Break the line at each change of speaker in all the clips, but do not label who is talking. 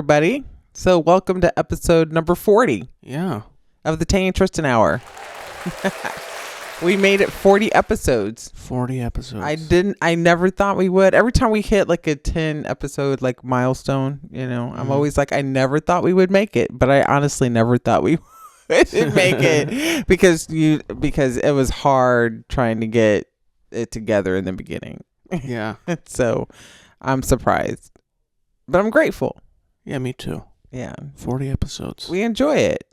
everybody. So welcome to episode number 40 of the Tay and Tristan Hour. We made it 40 episodes.
40 episodes.
I never thought we would. Every time we hit like a 10 episode like milestone, I'm always like, I never thought we would make it, but I honestly never thought we would make it because it was hard trying to get it together in the beginning.
Yeah.
So I'm surprised, but I'm grateful.
Yeah, me too.
Yeah.
40 episodes.
We enjoy it.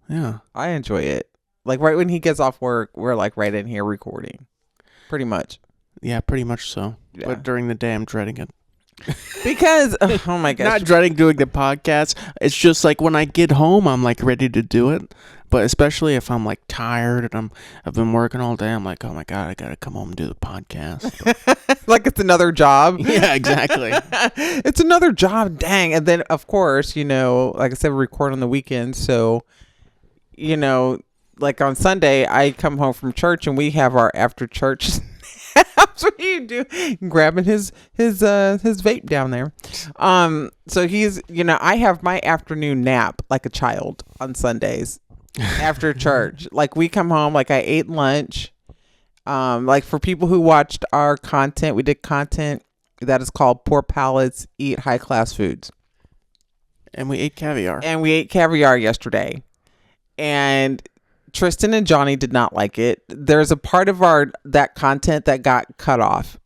Yeah.
I enjoy it. Like right when he gets off work, we're like right in here recording. Pretty much.
Yeah, pretty much so.
Yeah.
But during the day, I'm dreading it.
Because, oh my gosh.
Not dreading doing the podcast. It's just like when I get home, I'm like ready to do it. But especially if I'm like tired and I've been working all day, I'm like, oh my God, I got to come home and do the podcast.
Like it's another job.
Yeah, exactly.
It's another job. Dang. And then, of course, like I said, we record on the weekends. So, like on Sunday, I come home from church and we have our after church snaps. What do you do? Grabbing his vape down there. So he's, I have my afternoon nap like a child on Sundays after church. Like we come home, like I ate lunch. Like for people who watched our content, we did content that is called Poor Palates Eat High Class Foods.
And we ate caviar.
And we ate caviar yesterday. And Tristan and Johnny did not like it. There's a part of that content that got cut off.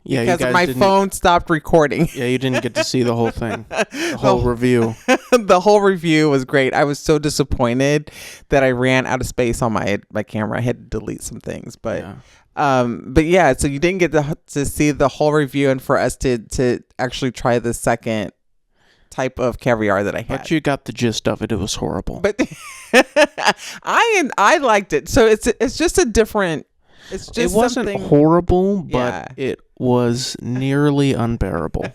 Yeah,
because my phone stopped recording.
Yeah, you didn't get to see the whole thing. The whole review.
The whole review was great. I was so disappointed that I ran out of space on my camera. I had to delete some things, but yeah. So you didn't get to see the whole review, and for us to actually try the second type of caviar that I had.
But you got the gist of it. It was horrible.
But I liked it. So it's just a different. It's just
it wasn't
something
horrible, but it was nearly unbearable.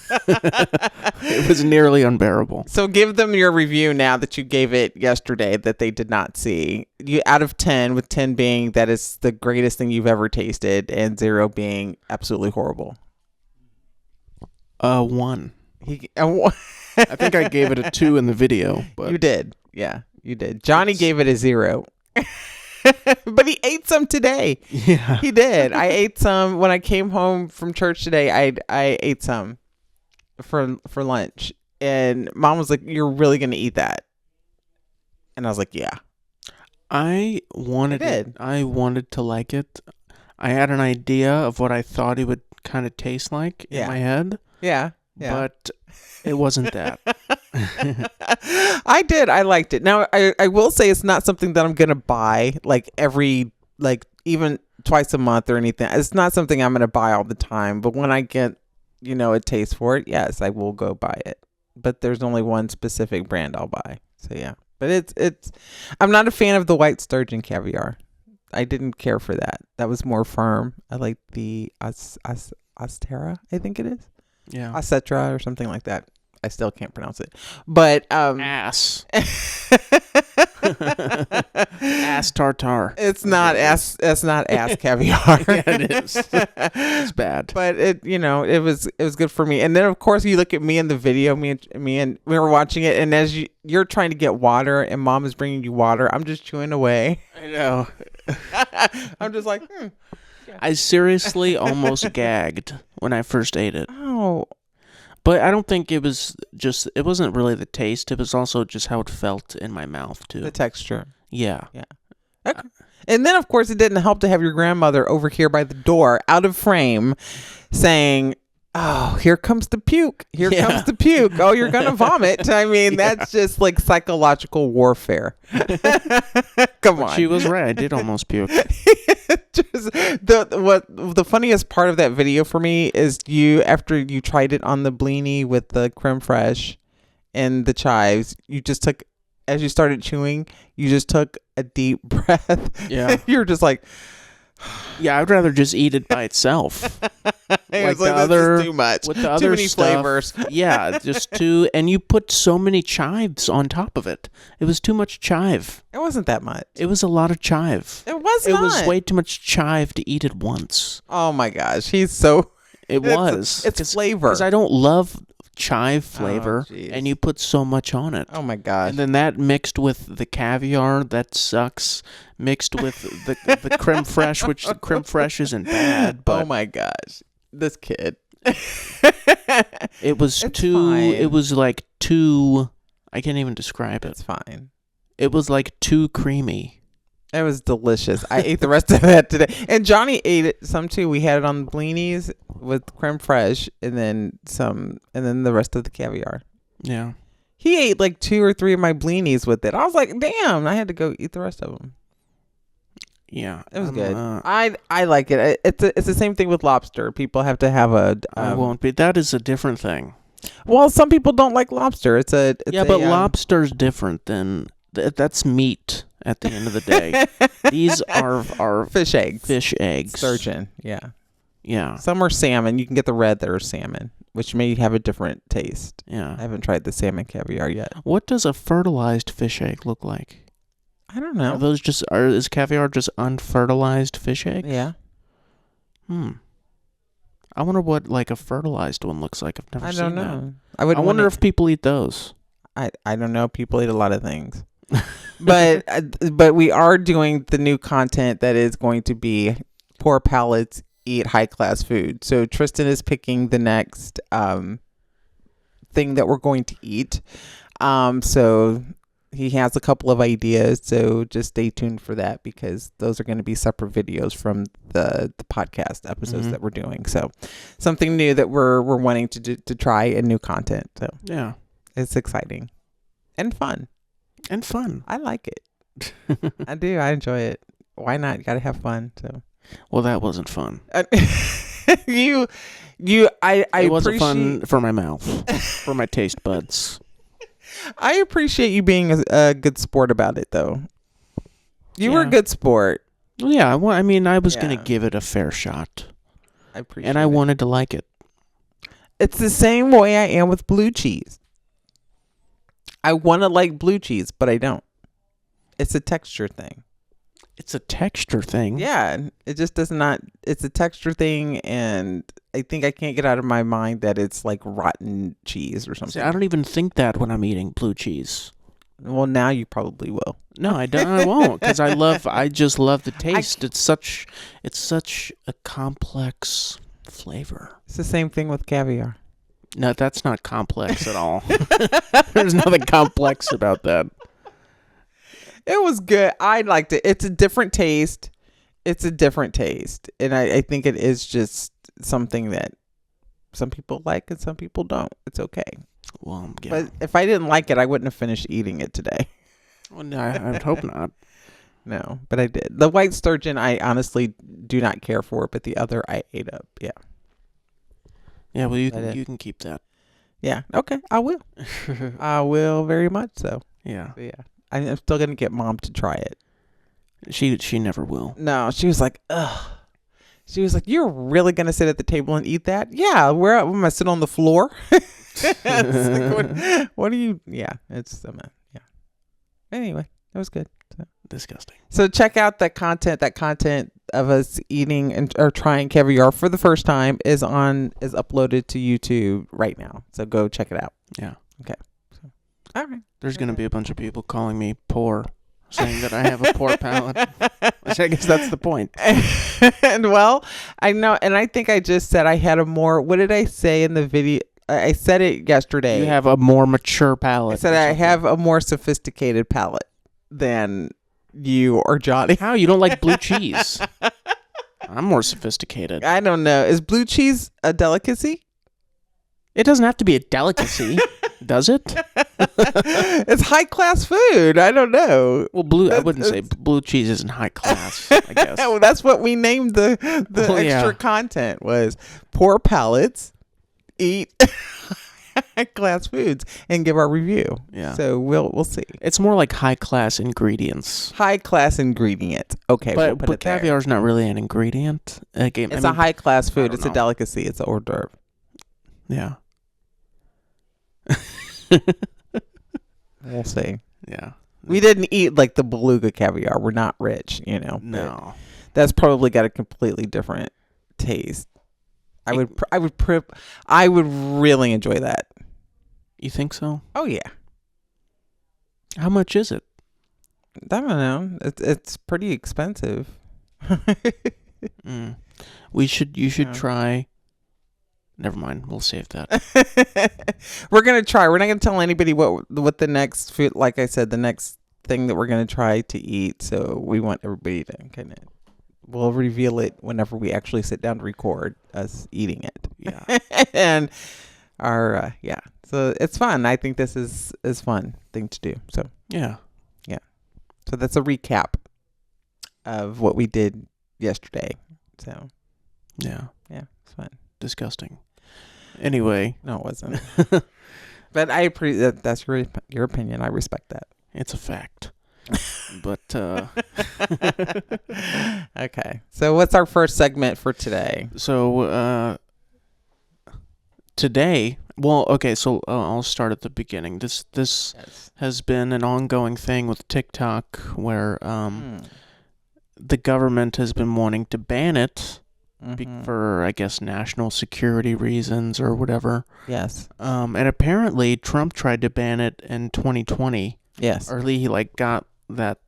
It was nearly unbearable.
So give them your review now that you gave it yesterday that they did not see. You out of 10, with 10 being that it's the greatest thing you've ever tasted, and 0 being absolutely horrible.
1.
I
think I gave it a 2 in the video. But
you did. Yeah, you did. Johnny gave it a 0. But he ate some today.
Yeah,
he did. I ate some when I came home from church today. I ate some for lunch, and Mom was like, "You're really gonna eat that?" And I was like, "Yeah."
I wanted to like it. I had an idea of what I thought it would kind of taste like in my head.
Yeah.
But it wasn't that.
I did. I liked it. Now, I will say it's not something that I'm going to buy like even twice a month or anything. It's not something I'm going to buy all the time. But when I get, a taste for it, yes, I will go buy it. But there's only one specific brand I'll buy. So, yeah. But I'm not a fan of the white sturgeon caviar. I didn't care for that. That was more firm. I like the Astera, I think it is.
Yeah.
Acetra or something like that. I still can't pronounce it. But
ass. Ass tartare.
It's not ass caviar.
Yeah, it is. It's bad.
But it was good for me. And then of course you look at me in the video, me and we were watching it, and as you're trying to get water and Mom is bringing you water, I'm just chewing away.
I know.
I'm just like,
I seriously almost gagged when I first ate it.
Oh.
But I don't think it wasn't really the taste. It was also just how it felt in my mouth, too.
The texture.
Yeah.
Yeah. Okay. And then, of course, it didn't help to have your grandmother over here by the door, out of frame, saying, "Oh, here comes the puke. Here comes the puke. Oh, you're going to vomit." I mean, that's just like psychological warfare. Come on.
She was right. I did almost puke.
The funniest part of that video for me is after you tried it on the blini with the creme fraiche and the chives, you just took, as you started chewing, you just took a deep breath.
Yeah.
You're just like,
yeah, I'd rather just eat it by itself.
Like the other, this is too much.
With the
too
other
many
stuff,
flavors.
Yeah, just too, and you put so many chives on top of it. It was too much chive.
It wasn't that much.
It was a lot of chive.
It was not.
It was way too much chive to eat at once.
Oh my gosh, he's so.
It's flavor.
It's flavor.
Because I don't love chive flavor,
jeez.
and you put so much on it.
Oh my gosh.
And then that mixed with the caviar that sucks, mixed with the creme fraiche, which the creme fraiche isn't bad, but
oh my gosh. This kid.
it was
It's
too.
fine.
It was like too. I can't even describe it.
It's fine.
It was like too creamy.
It was delicious. I ate the rest of that today. And Johnny ate it some too. We had it on the blinis with creme fraiche and then the rest of the caviar.
Yeah.
He ate like 2 or 3 of my blinis with it. I was like, damn, I had to go eat the rest of them.
Yeah.
It was good. I like it. It's the same thing with lobster. People have to have a.
I won't be. That is a different thing.
Well, some people don't like lobster. It's
but lobster's different than that's meat. At the end of the day, these are
fish eggs.
Fish eggs.
Sturgeon. Yeah.
Yeah.
Some are salmon. You can get the red that are salmon, which may have a different taste.
Yeah.
I haven't tried the salmon caviar yet.
What does a fertilized fish egg look like?
I don't know.
Is caviar just unfertilized fish egg?
Yeah.
I wonder what like a fertilized one looks like. I've never seen
I don't know.
that. I wonder if people eat those.
I don't know. People eat a lot of things. but we are doing the new content that is going to be poor palates eat high class food. So Tristan is picking the next thing that we're going to eat. So he has a couple of ideas. So just stay tuned for that because those are going to be separate videos from the podcast episodes that we're doing. So something new that we're wanting to try and new content. So
yeah,
it's exciting and fun.
And fun.
I like it. I do. I enjoy it. Why not? You got to have fun. So.
Well, that wasn't fun.
It
wasn't fun for my mouth, for my taste buds.
I appreciate you being a good sport about it, though. You were a good sport.
Well, yeah. Well, I mean, I was going to give it a fair shot.
I appreciate
and I wanted to like it.
It's the same way I am with blue cheese. I want to like blue cheese, but I don't. It's a texture thing.
It's a texture thing?
Yeah. It just does not. It's a texture thing, and I think I can't get out of my mind that it's like rotten cheese or something.
See, I don't even think that when I'm eating blue cheese.
Well, now you probably will.
No, I don't. I won't, because I just love the taste. It's such a complex flavor.
It's the same thing with caviar.
No, that's not complex at all. There's nothing complex about that.
It was good. I liked it. It's a different taste. And I think it is just something that some people like and some people don't. It's okay.
Well, yeah.
But if I didn't like it, I wouldn't have finished eating it today.
Well, no, I would hope not.
No, but I did. The white sturgeon, I honestly do not care for, but the other I ate up. Yeah.
Yeah, well, you can keep that.
Yeah. Okay. I will. I will very much so.
Yeah.
But yeah. I'm still gonna get Mom to try it.
She never will.
No, she was like, ugh. She was like, "You're really gonna sit at the table and eat that?" Yeah. Where am I sit on the floor? Like, what do you? Yeah. It's yeah. Anyway, it was good. So.
Disgusting.
So check out that content of us eating or trying caviar for the first time is uploaded to YouTube right now. So go check it out.
Yeah.
Okay. So, all right.
There's going to be a bunch of people calling me poor, saying that I have a poor palate. Which I guess that's the point.
And well, I know, and I think I just said I had a more. What did I say in the video? I said it yesterday.
You have a more mature palate.
I said I have a more sophisticated palate than you or Johnny.
How? You don't like blue cheese? I'm more sophisticated.
I don't know. Is blue cheese a delicacy?
It doesn't have to be a delicacy, does it?
It's high class food. I don't know.
Well, I wouldn't say blue cheese isn't high class, I guess.
Well, that's what we named the extra content was poor palates eat high class foods and give our review.
Yeah.
So we'll see.
It's more like high class ingredients.
High class ingredient. Okay.
But, but caviar is not really an ingredient.
It's a high class food. It's a delicacy. It's an hors d'oeuvre.
Yeah.
We'll see.
Yeah.
We didn't eat like the beluga caviar. We're not rich, you know.
No.
That's probably got a completely different taste. I would really enjoy that.
You think so?
Oh yeah.
How much is it?
I don't know. It's pretty expensive.
You should
Yeah.
try. Never mind. We'll save that.
We're gonna try. We're not gonna tell anybody what the next food. Like I said, the next thing that we're gonna try to eat. So we want everybody to kind of. We'll reveal it whenever we actually sit down to record us eating it.
Yeah.
And our yeah. So it's fun. I think this is fun thing to do. So
Yeah.
so that's a recap of what we did yesterday. So
Yeah.
it's fun.
Disgusting. Anyway,
No, it wasn't. But I appreciate that's your opinion. I respect that.
it's a fact. But
Okay. So what's our first segment for today?
so today, well, okay, so I'll start at the beginning. This
Yes.
has been an ongoing thing with TikTok where
Hmm.
the government has been wanting to ban it
Mhm.
for, I guess, national security reasons or whatever.
Yes.
And apparently Trump tried to ban it in 2020.
Yes.
Or he got that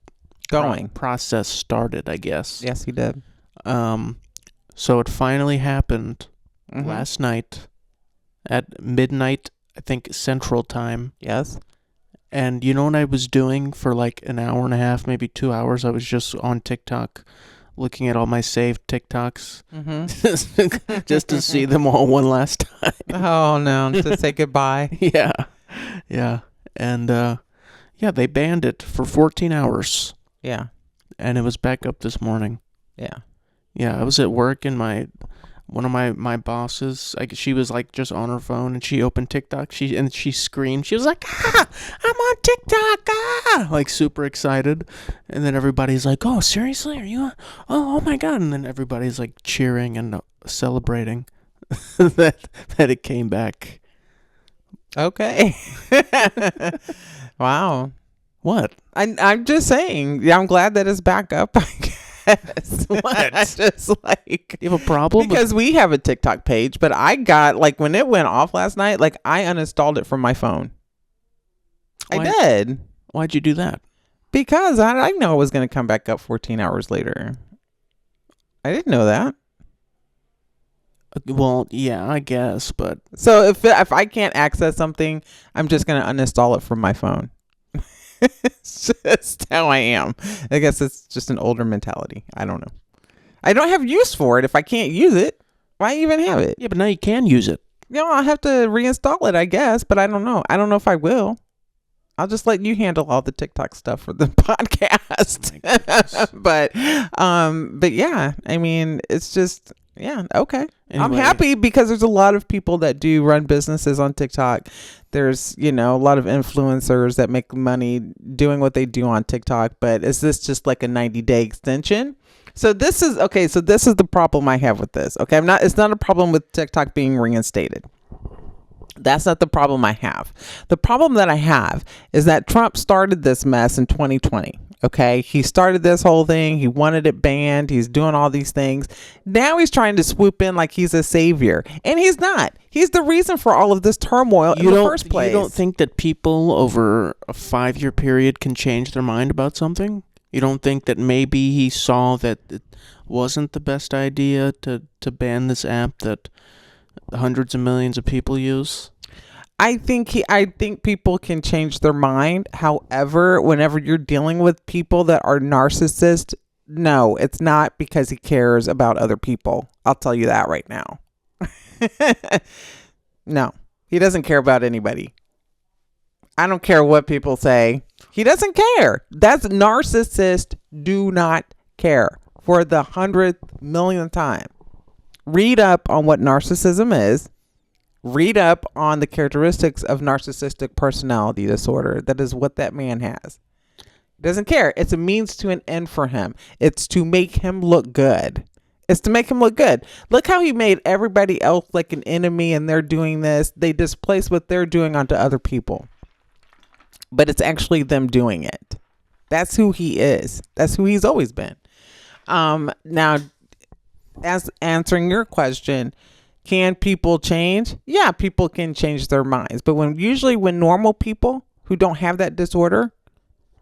Going.
process started, I guess.
Yes, he did.
So it finally happened
Mhm.
last night at midnight, I think Central Time.
Yes.
And you know what I was doing for like an hour and a half, maybe 2 hours? I was just on TikTok looking at all my saved TikToks
Mhm.
just to see them all one last time.
Oh no! To say goodbye.
Yeah. Yeah. And yeah, they banned it for 14 hours.
Yeah.
And it was back up this morning.
Yeah.
Yeah, I was at work and one of my bosses, she was like just on her phone and she opened TikTok. She screamed. She was like, I'm on TikTok, like super excited. And then everybody's like, oh, seriously? Are you on? Oh my God. And then everybody's like cheering and celebrating that it came back.
Okay. Wow.
What?
I'm just saying. Yeah, I'm glad that it's back up. I guess.
What?
Just like
You have a problem?
because we have a TikTok page, but I got like when it went off last night, like I uninstalled it from my phone. I
Why?
did
Why'd you do that?
because I know it was going to come back up 14 hours later. I didn't know that.
Well, yeah, I guess, but
So if I can't access something, I'm just going to uninstall it from my phone. It's just how I am. I guess it's just an older mentality. I don't know. I don't have use for it. If I can't use it, why even have it?
yeah, but now you can use it.
I'll have to reinstall it, I guess, but I don't know. I don't know if I will. I'll just let you handle all the TikTok stuff for the podcast. But yeah, I mean, it's just, yeah, okay. I'm
Anyway.
happy because there's a lot of people that do run businesses on TikTok. There's, a lot of influencers that make money doing what they do on TikTok. But is this just like a 90-day extension? So this is the problem I have with this. Okay, it's not a problem with TikTok being reinstated. That's not the problem I have. The problem that I have is that Trump started this mess in 2020. Okay, he started this whole thing. He wanted it banned. He's doing all these things. Now he's trying to swoop in like he's a savior, and he's not. He's the reason for all of this turmoil in the first place.
You don't think that people over a 5-year period can change their mind about something? You don't think that maybe he saw that it wasn't the best idea to ban this app that hundreds of millions of people use?
I think people can change their mind. However, whenever you're dealing with people that are narcissists, no, it's not because he cares about other people. I'll tell you that right now. No, he doesn't care about anybody. I don't care what people say. He doesn't care. That's narcissists do not care for the 100th millionth time. Read up on what narcissism is. Read up on the characteristics of narcissistic personality disorder. That is what that man has. He doesn't care. It's a means to an end for him. It's to make him look good. It's to make him look good. Look how he made everybody else like an enemy and they're doing this. They displace what they're doing onto other people. But it's actually them doing it. That's who he is. That's who he's always been. Now, as answering your question, Can people change? Yeah, people can change their minds. But when normal people who don't have that disorder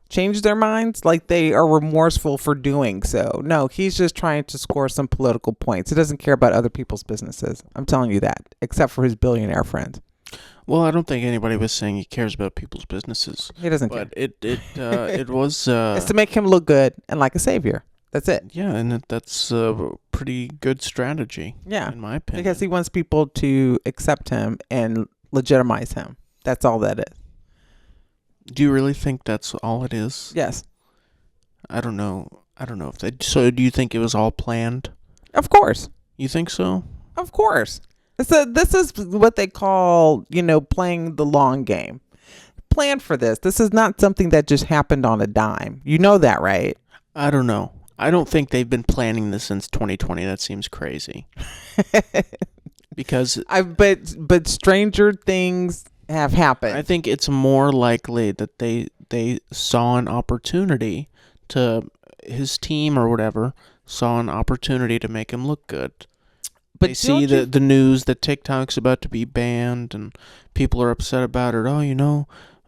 change their minds, like they are remorseful for doing so. No, he's just trying to score some political points. He doesn't care about other people's businesses. I'm telling you that, except for his billionaire friends.
Well, I don't think anybody was saying he cares about people's businesses.
He doesn't care.
But it was
It's to make him look good and like a savior. That's it.
yeah, and that's a pretty good strategy.
Yeah,
in my opinion,
because he wants people to accept him and legitimize him. That's all that is.
Do you really think that's all it is?
Yes,
I don't know if they. So, do you think it was all planned?
of course.
You think so?
Of course. So this is what they call, playing the long game. Plan for this. This is not something that just happened on a dime. You know that, right?
I don't know. I don't think they've been planning this since 2020. That seems crazy. Because
but stranger things have happened.
I think it's more likely that they saw an opportunity to his team or whatever saw an opportunity to make him look good. But they see the news that TikTok's about to be banned and people are upset about it.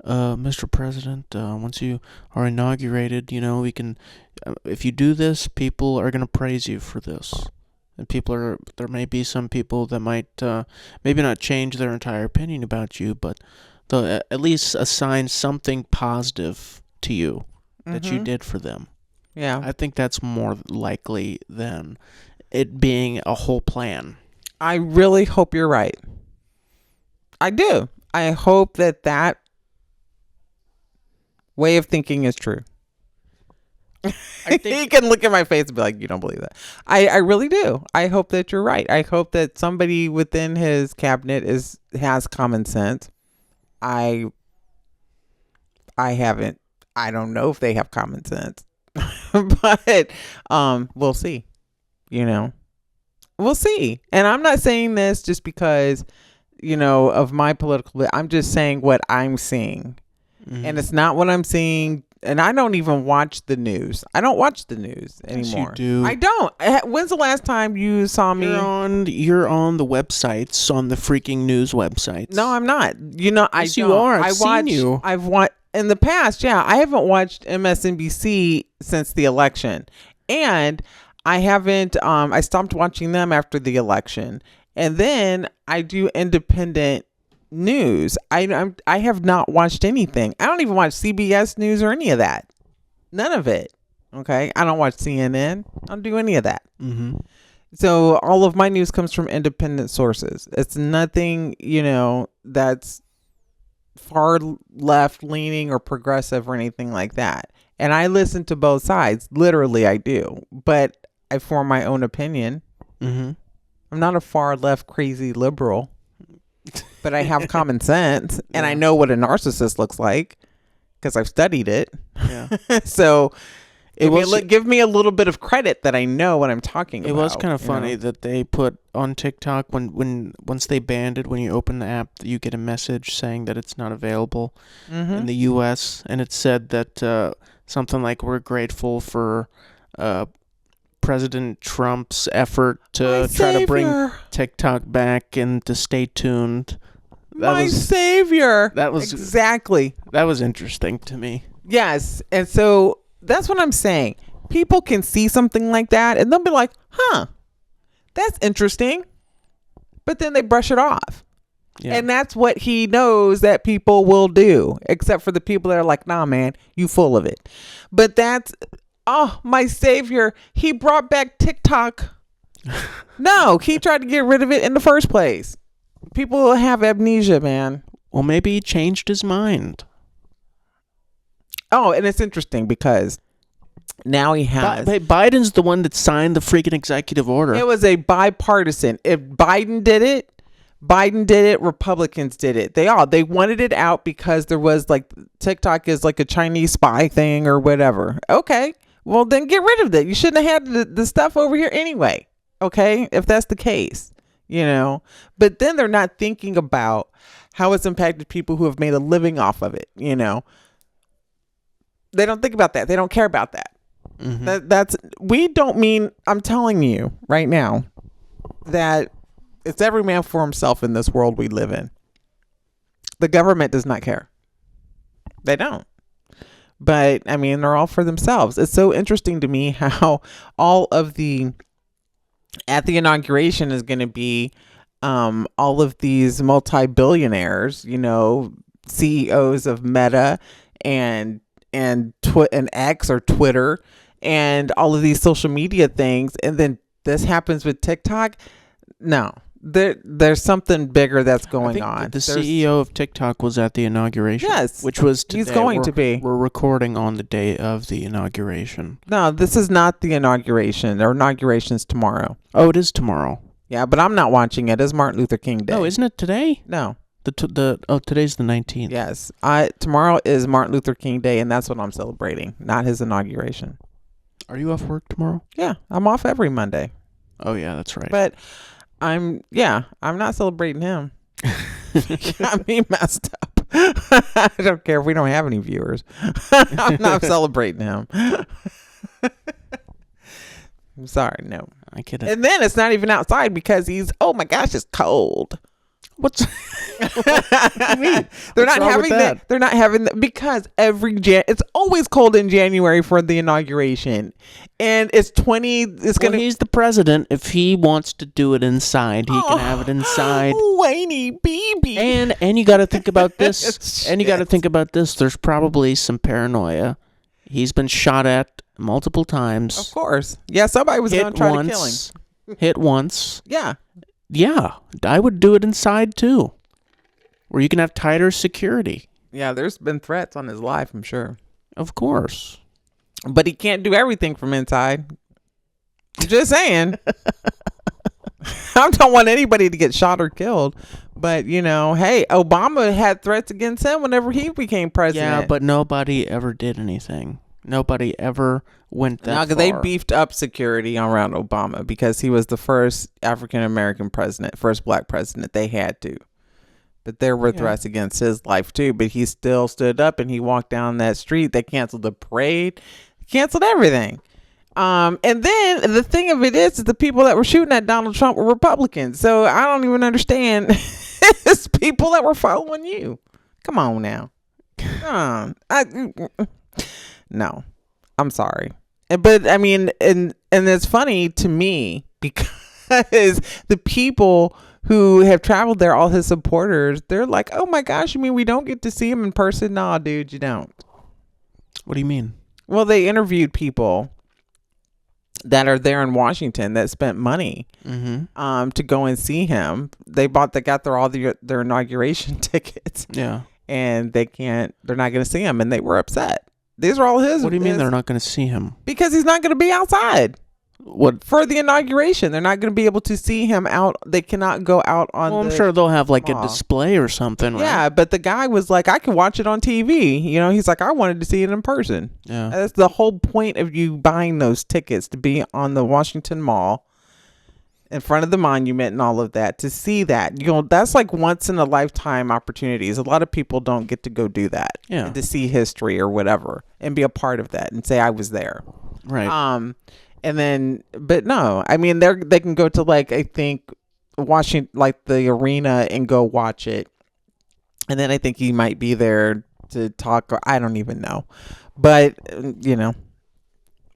Oh, Mr. President, once you are inaugurated, we can, if you do this, people are going to praise you for this. And there may be some people that might maybe not change their entire opinion about you, but they'll at least assign something positive to you that you did for them.
Yeah.
I think that's more likely than it being a whole plan.
I really hope you're right. I do. I hope that way of thinking is true. I think he can look at my face and be like, you don't believe that. I really do. I hope that you're right. I hope that somebody within his cabinet has common sense. I don't know if they have common sense. But we'll see. We'll see. And I'm not saying this just because, of my political, I'm just saying what I'm seeing. Mm-hmm. And it's not what I'm seeing. And I don't even watch the news. I don't watch the news anymore.
Yes, you do.
I don't. When's the last time you saw me?
You're on the websites, on the freaking news websites.
No, I'm not.
Yes, you are. I've seen you.
I've watched in the past. Yeah, I haven't watched MSNBC since the election, and I haven't. I stopped watching them after the election, and then I do independent news. I have not watched anything. I don't even watch CBS News or any of that. None of it. Okay, I don't watch CNN. I don't do any of that.
Mm-hmm.
So all of my news comes from independent sources. It's nothing, that's far left leaning or progressive or anything like that. And I listen to both sides. Literally, I do. But I form my own opinion.
Mm-hmm.
I'm not a far left crazy liberal, but I have common sense and I know what a narcissist looks like because I've studied it.
Yeah.
So give me a little bit of credit that I know what I'm talking about.
It was kind of funny that they put on TikTok once they banned it, when you open the app, you get a message saying that it's not available in the U.S. And it said that something like, we're grateful for President Trump's effort to try to bring TikTok back and to stay tuned.
Savior.
That was
exactly.
That was interesting to me.
Yes. And so that's what I'm saying. People can see something like that and they'll be like, that's interesting. But then they brush it off. Yeah. And that's what he knows that people will do, except for the people that are like, nah, man, you full of it. But that's, my savior. He brought back TikTok. No, he tried to get rid of it in the first place. People have amnesia, man.
Well, maybe he changed his mind.
Oh, and it's interesting because now he has...
Biden's the one that signed the freaking executive order.
It was a bipartisan. If Biden did it, Republicans did it. They wanted it out because there was like, TikTok is like a Chinese spy thing or whatever. Okay, well then get rid of it. You shouldn't have had the stuff over here anyway. Okay, if that's the case, But then they're not thinking about how it's impacted people who have made a living off of it, They don't think about that. They don't care about that. Mm-hmm. I'm telling you right now that It's every man for himself in this world we live in. The government does not care. They don't. But, I mean, they're all for themselves. It's so interesting to me how all of at the inauguration is going to be all of these multi-billionaires, CEOs of Meta and X or Twitter and all of these social media things. And then this happens with TikTok. No. There's something bigger that's going on.
The CEO of TikTok was at the inauguration.
Yes.
Which was today.
He's going to be.
We're recording on the day of the inauguration.
No, this is not the inauguration. Their inauguration's tomorrow.
Oh, it is tomorrow.
Yeah, but I'm not watching it. It's Martin Luther King Day.
No, isn't it today?
No.
Today's the 19th.
Yes. Tomorrow is Martin Luther King Day, and that's what I'm celebrating, not his inauguration.
Are you off work tomorrow?
Yeah, I'm off every Monday.
Oh, yeah, that's right.
But I'm not celebrating him. Got me messed up. I don't care if we don't have any viewers. I'm not celebrating him. I'm sorry, no.
I get it.
And then it's not even outside because oh my gosh, it's cold.
What do you mean?
They're not having that. They're not having that because it's always cold in January for the inauguration, and it's 20.
He's the president. If he wants to do it inside, he can have it inside.
Whiny baby.
And you got to think about this. And you got to think about this. There's probably some paranoia. He's been shot at multiple times.
Of course. Yeah, somebody was going to try to kill him.
Hit once.
Yeah.
Yeah, I would do it inside too, where you can have tighter security.
Yeah, there's been threats on his life, I'm sure.
Of course.
But he can't do everything from inside. I'm just saying. I don't want anybody to get shot or killed. But, hey, Obama had threats against him whenever he became president.
Yeah, but nobody ever did anything. Nobody ever went that far.
They beefed up security around Obama because he was the first African-American president, first black president. They had to. But there were threats against his life, too. But he still stood up and he walked down that street. They canceled the parade. Canceled everything. And then the thing of it is the people that were shooting at Donald Trump were Republicans. So I don't even understand. It's people that were following you. Come on now. Come on. No, I'm sorry. But I mean, and it's funny to me because the people who have traveled there, all his supporters, they're like, oh my gosh, you mean we don't get to see him in person? Nah, dude, you don't.
What do you mean?
Well, they interviewed people that are there in Washington that spent money to go and see him. They got their inauguration tickets.
Yeah.
And they're not going to see him. And they were upset. These are all his.
What do you mean they're not going to see him?
Because he's not going to be outside.
What?
For the inauguration. They're not going to be able to see him out. They cannot go out on
I'm sure they'll have like a display or something, right?
Yeah, but the guy was like, I can watch it on TV. He's like, I wanted to see it in person.
Yeah.
That's the whole point of you buying those tickets, to be on the Washington Mall in front of the monument and all of that, to see that. That's like once in a lifetime opportunities. A lot of people don't get to go do that.
Yeah.
To see history or whatever and be a part of that and say I was there.
Right.
And then, but no, I mean, they can go to like, I think Washington, like the arena, and go watch it. And then I think he might be there to talk, or I don't even know, but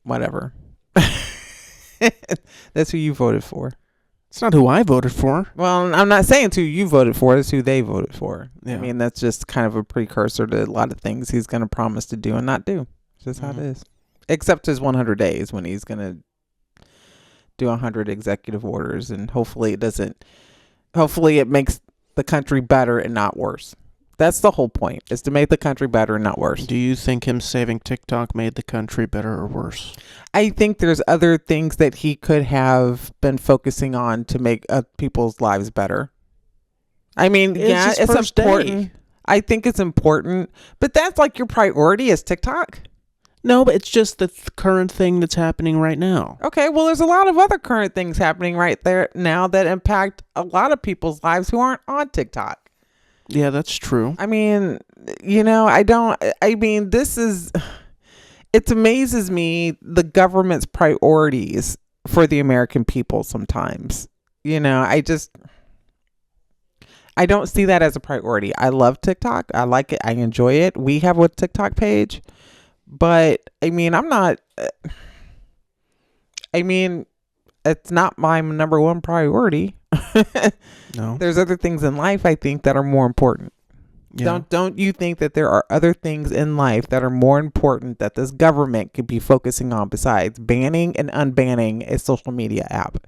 whatever. That's who you voted for.
It's not who I voted for.
Well, I'm not saying it's who you voted for. It's who they voted for.
Yeah.
I mean, that's just kind of a precursor to a lot of things he's going to promise to do and not do. It's just how it is. Except his 100 days when he's going to do 100 executive orders. And hopefully it makes the country better and not worse. That's the whole point, is to make the country better and not worse.
Do you think him saving TikTok made the country better or worse?
I think there's other things that he could have been focusing on to make people's lives better. I mean, it's important. Day. I think it's important, but that's like your priority is TikTok?
No, but it's just the current thing that's happening right now.
Okay, well, there's a lot of other current things happening right there now that impact a lot of people's lives who aren't on TikTok.
Yeah, that's true.
I mean, it amazes me the government's priorities for the American people sometimes. I don't see that as a priority. I love TikTok. I like it. I enjoy it. We have a TikTok page, but I mean, I'm not. I mean, it's not my number one priority.
No.
There's other things in life I think that are more important.
Yeah.
Don't you think that there are other things in life that are more important that this government could be focusing on besides banning and unbanning a social media app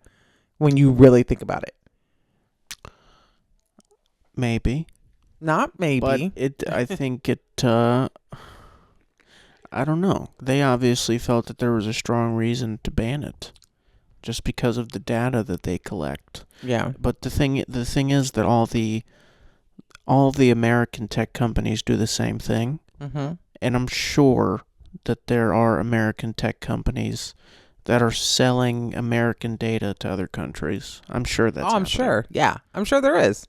when you really think about it?
Maybe.
Not maybe.
But I think I don't know. They obviously felt that there was a strong reason to ban it, just because of the data that they collect.
Yeah.
But the thing is that all the American tech companies do the same thing,
Mm-hmm.
and I'm sure that there are American tech companies that are selling American data to other countries. I'm sure that's.
I'm
happening.
sure. Yeah. I'm sure there is.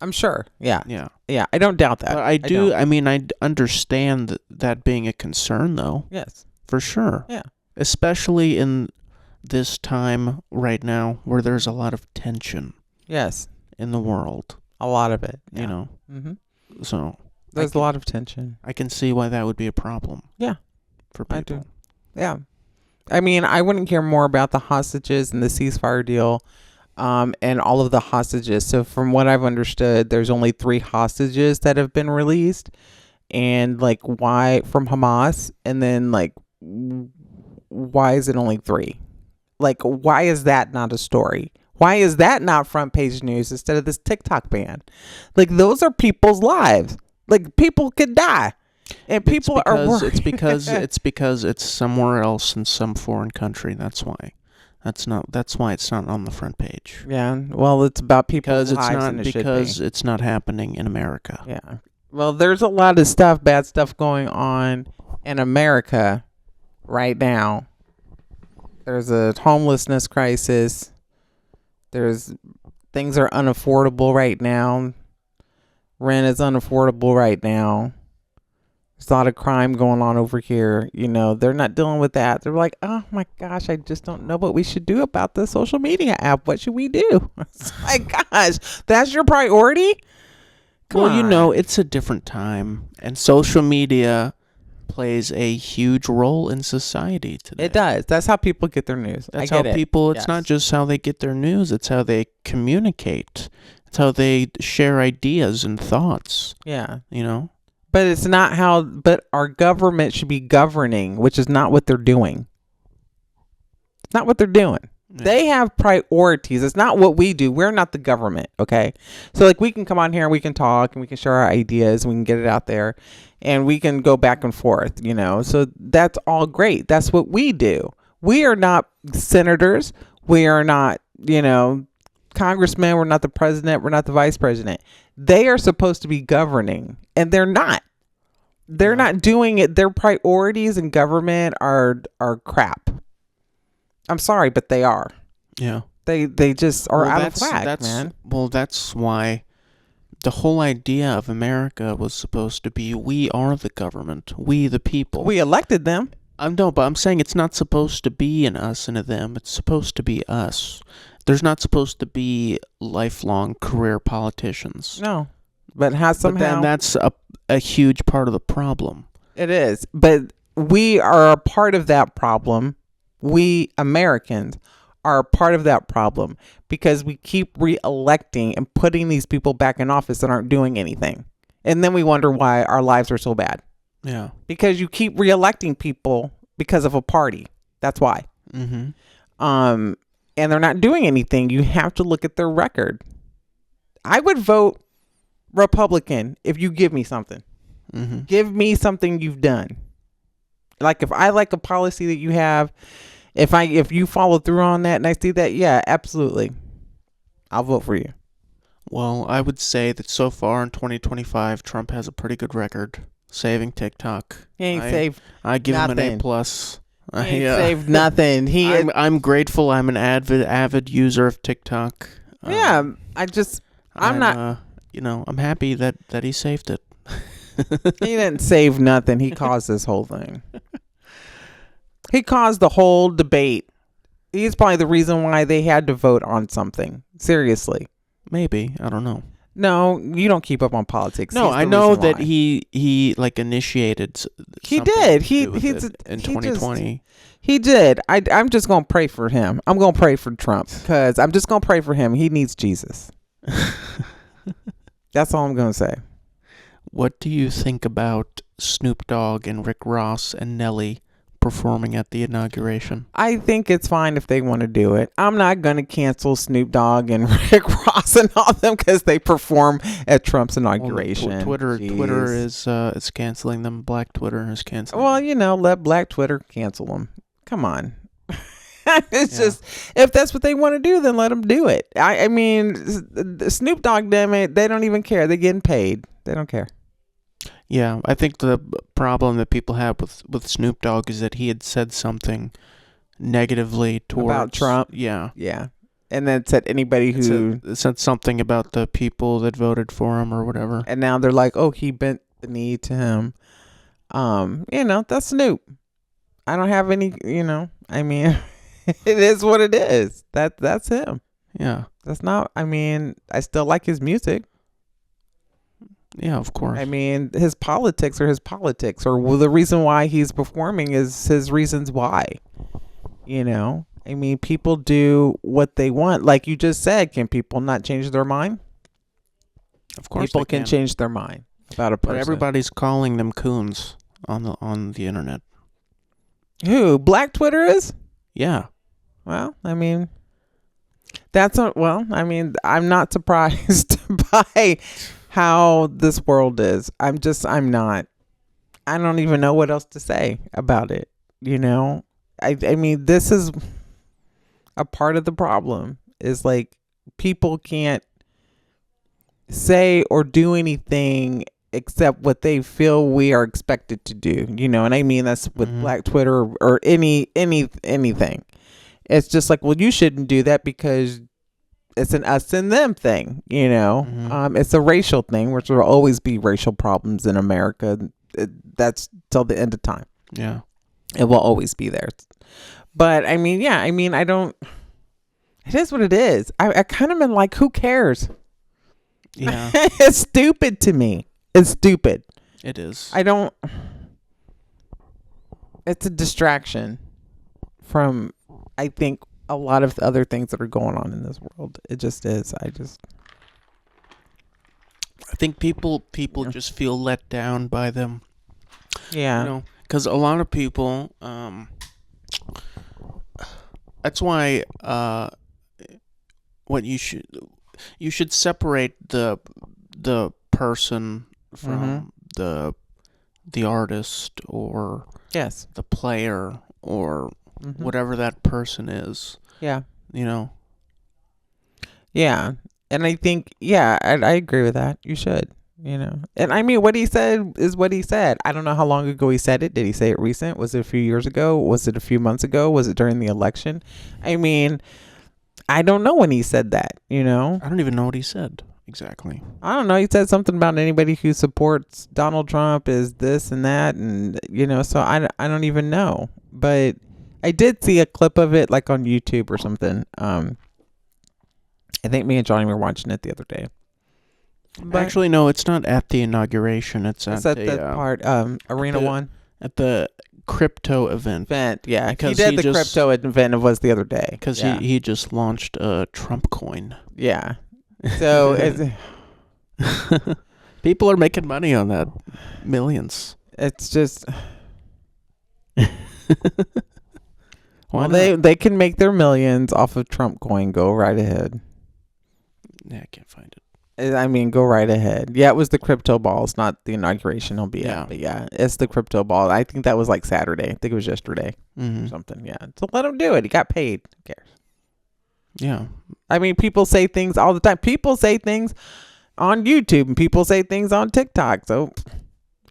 I'm sure. Yeah.
Yeah.
Yeah. I don't doubt that.
But I do.
don't.
I mean, I understand that being a concern, though.
Yes.
For sure.
Yeah.
Especially in this time right now where there's a lot of tension
Yes.
in the world,
A lot of it.
you know.
Mm-hmm.
So
There's a lot of tension.
I can see why that would be a problem.
Yeah.
For
I
people.
do. Yeah. I mean, I wouldn't care more about the hostages and the ceasefire deal, and all of the hostages. So from what I've understood, there's only 3 hostages that have been released, and like why from Hamas, and then like why is it only 3? Like why is that not a story? Why is that not front page news instead of this TikTok ban? Like those are people's lives. Like people could die. And people are worried.
It's because it's somewhere else in some foreign country. That's why. That's why it's not on the front page.
Yeah. Well, it's about people's
Because
lives and it should be.
it's not happening in America.
Yeah. Well, there's a lot of stuff, bad stuff going on in America right now. There's a homelessness crisis. Things are unaffordable right now. Rent is unaffordable right now. There's a lot of crime going on over here. You know, they're not dealing with that. They're like, oh my gosh, I just don't know what we should do about the social media app. What should we do? It's like, gosh, that's your priority? Come
Well,
on.
you know, it's a different time, and social media plays a huge role in society today.
It does. That's how people get their news.
That's
I
how
get it.
people, it's
Yes.
not just how they get their news, it's how they communicate. It's how they share ideas and thoughts,
Yeah.
you know?
But it's not how, but our government should be governing, which is not what they're doing. It's not what they're doing.
Yeah.
They have priorities. It's not what we do. We're not the government. Okay. So like we can come on here and we can talk and we can share our ideas and we can get it out there and we can go back and forth, you know? So that's all great. That's what we do. We are not senators. We are not, you know, congressmen. We're not the president. We're not the vice president. They are supposed to be governing and they're not. They're not doing it. Their priorities in government are crap. I'm sorry, but they are.
Yeah.
They just are out of
that's,
whack, man.
Well, that's why the whole idea of America was supposed to be we are the government, we the people.
We elected them.
No, but I'm saying it's not supposed to be an us and a them. It's supposed to be us. There's not supposed to be lifelong career politicians.
No, but somehow
But then that's a huge part of the problem.
it is. But we are a part of that problem. We Americans are a part of that problem because we keep re-electing and putting these people back in office that aren't doing anything. And then we wonder why our lives are so bad.
Yeah.
Because you keep re-electing people because of a party. That's why.
Mm-hmm.
And they're not doing anything. You have to look at their record. I would vote Republican if you give me something.
Mm-hmm.
Give me something you've done. Like if I like a policy that you have, if you follow through on that and I see that, yeah, absolutely. I'll vote for you.
Well, I would say that so far in 2025, Trump has a pretty good record saving TikTok.
He ain't saved
I give him
nothing.
an A+.
He ain't saved nothing.
I'm grateful. I'm an avid user of TikTok.
Yeah, I'm not.
I'm happy that he saved it.
He didn't save nothing. He caused this whole thing. He caused the whole debate. He's probably the reason why they had to vote on something. Seriously.
Maybe. I don't know.
No, you don't keep up on politics.
No,
He's the
I know
reason
that
why.
he like initiated.
He
something
did.
to do with it in 2020.
He did. I'm just gonna pray for him. I'm gonna pray for Trump because I'm just gonna pray for him. He needs Jesus. That's all I'm gonna say.
What do you think about Snoop Dogg and Rick Ross and Nelly performing at the inauguration?
I think it's fine if they want to do it. I'm not gonna cancel Snoop Dogg and Rick Ross and all them because they perform at Trump's inauguration.
Well, Twitter is canceling them. Black Twitter is canceling.
Well, let Black Twitter cancel them. Come on. It's just, if that's what they want to do, then let them do it. I mean, Snoop Dogg, damn it, they don't even care. They're getting paid. They don't care.
Yeah, I think the problem that people have with Snoop Dogg is that he had said something negatively towards
About Trump?
Yeah.
Yeah. And then said anybody who...
It said something about the people that voted for him or whatever.
And now they're like, oh, he bent the knee to him. That's Snoop. I don't have any, I mean, it is what it is. That's him.
Yeah.
That's not, I mean, I still like his music.
Yeah, of course.
I mean, his politics are his politics, or the reason why he's performing is his reasons why. I mean, people do what they want. Like you just said, can people not change their mind?
Of course,
people can change their mind about a person.
But everybody's calling them coons on the internet.
Who? Black Twitter is?
Yeah.
Well, I mean, I'm not surprised by how this world is. I'm not. I don't even know what else to say about it. I mean, this is a part of the problem, is like people can't say or do anything except what they feel we are expected to do. And I mean, that's with Black Twitter or anything. It's just like, well, you shouldn't do that because it's an us and them thing, It's a racial thing, which will always be racial problems in America. That's till the end of time.
Yeah.
It will always be there. But I mean, it is what it is. I kind of been like, who cares?
Yeah.
It's stupid to me. It's stupid.
It is.
It's a distraction from, I think, a lot of the other things that are going on in this world. It just is. I
think people just feel let down by them.
Yeah.
Because a lot of people, that's why what you should separate the person from the artist or
yes,
the player or whatever that person is.
Yeah.
Yeah.
And I think, I agree with that. You should, And I mean, what he said is what he said. I don't know how long ago he said it. Did he say it recent? Was it a few years ago? Was it a few months ago? Was it during the election? I mean, I don't know when he said that,
I don't even know what he said exactly.
I don't know. He said something about anybody who supports Donald Trump is this and that. And, so I don't even know. But I did see a clip of it like on YouTube or something. I think me and Johnny were watching it the other day.
But actually, no, it's not at the inauguration. It's at
that part, Arena One?
At the crypto event.
Yeah. Because he did the crypto event. It was the other day.
Because he just launched a Trump coin.
Yeah. So
people are making money on that. Millions.
It's just... they can make their millions off of Trump coin. Go right ahead.
Yeah, I can't find it.
I mean, go right ahead. Yeah, it was the crypto balls, not the inauguration. It'll be but it's the crypto ball. I think that was like Saturday. I think it was yesterday or something. Yeah, so let him do it. He got paid. Who cares?
Yeah.
I mean, people say things all the time. People say things on YouTube and people say things on TikTok. So,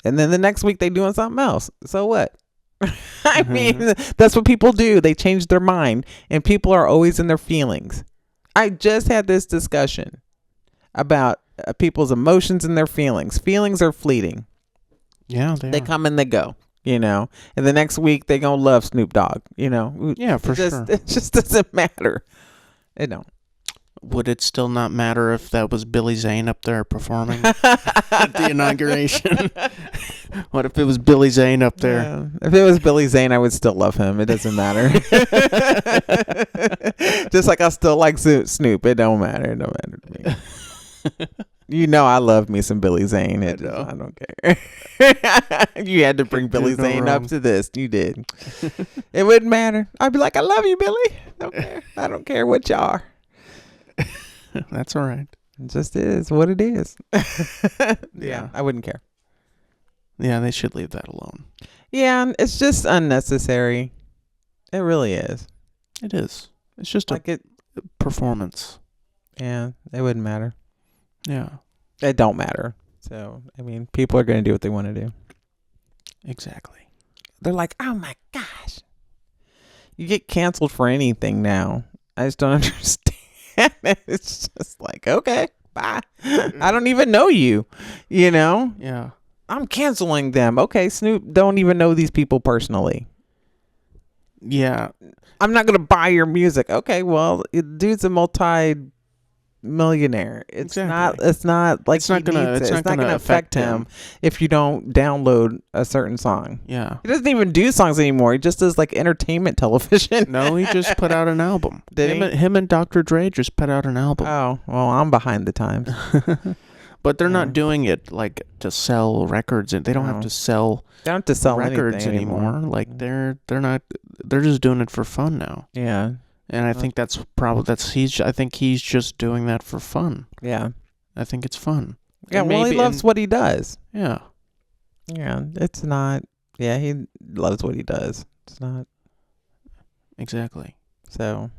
and then the next week they doing something else. So what? I mean, that's what people do. They change their mind, and people are always in their feelings. I just had this discussion about people's emotions and their feelings. Feelings are fleeting.
Yeah,
they come and they go. And the next week they gonna love Snoop Dogg.
Yeah, for sure.
It just doesn't matter. It don't.
would it still not matter if that was Billy Zane up there performing at the inauguration? What if it was Billy Zane up there?
Yeah. If it was Billy Zane, I would still love him. It doesn't matter. Just like I still like Snoop. It don't matter. It don't matter to me. You know I love me some Billy Zane. I don't care. You had to bring Billy Zane up to this. You did. It wouldn't matter. I'd be like, I love you, Billy. Don't care. I don't care what you are.
That's all right.
It just is what it is. Yeah, I wouldn't care.
Yeah, they should leave that alone.
Yeah, it's just unnecessary. It really is.
It is. It's just
like
a performance.
Yeah, it wouldn't matter.
Yeah.
It don't matter. So, I mean, people are going to do what they want to do.
Exactly.
They're like, oh my gosh. You get canceled for anything now. I just don't understand. It's just like, okay, bye. I don't even know you, you know?
Yeah.
I'm canceling them. Okay, Snoop, don't even know these people personally.
Yeah.
I'm not going to buy your music. Okay, well, dude's a multi-millionaire. It's not like
it's not gonna
affect him if you don't download a certain song.
Yeah.
He doesn't even do songs anymore. He just does like entertainment television.
No, he just put out an album. Him and Dr. Dre just put out an album.
Oh, well, I'm behind the times.
But they're not doing it like to sell records, and they don't have to sell.
They don't have to sell
records anymore. Like they're not. They're just doing it for fun now.
Yeah.
And I think I think he's just doing that for fun.
Yeah.
I think it's fun.
Yeah. Well, he loves what he does.
Yeah.
Yeah. It's not. Yeah, he loves what he does. It's not.
Exactly.
So.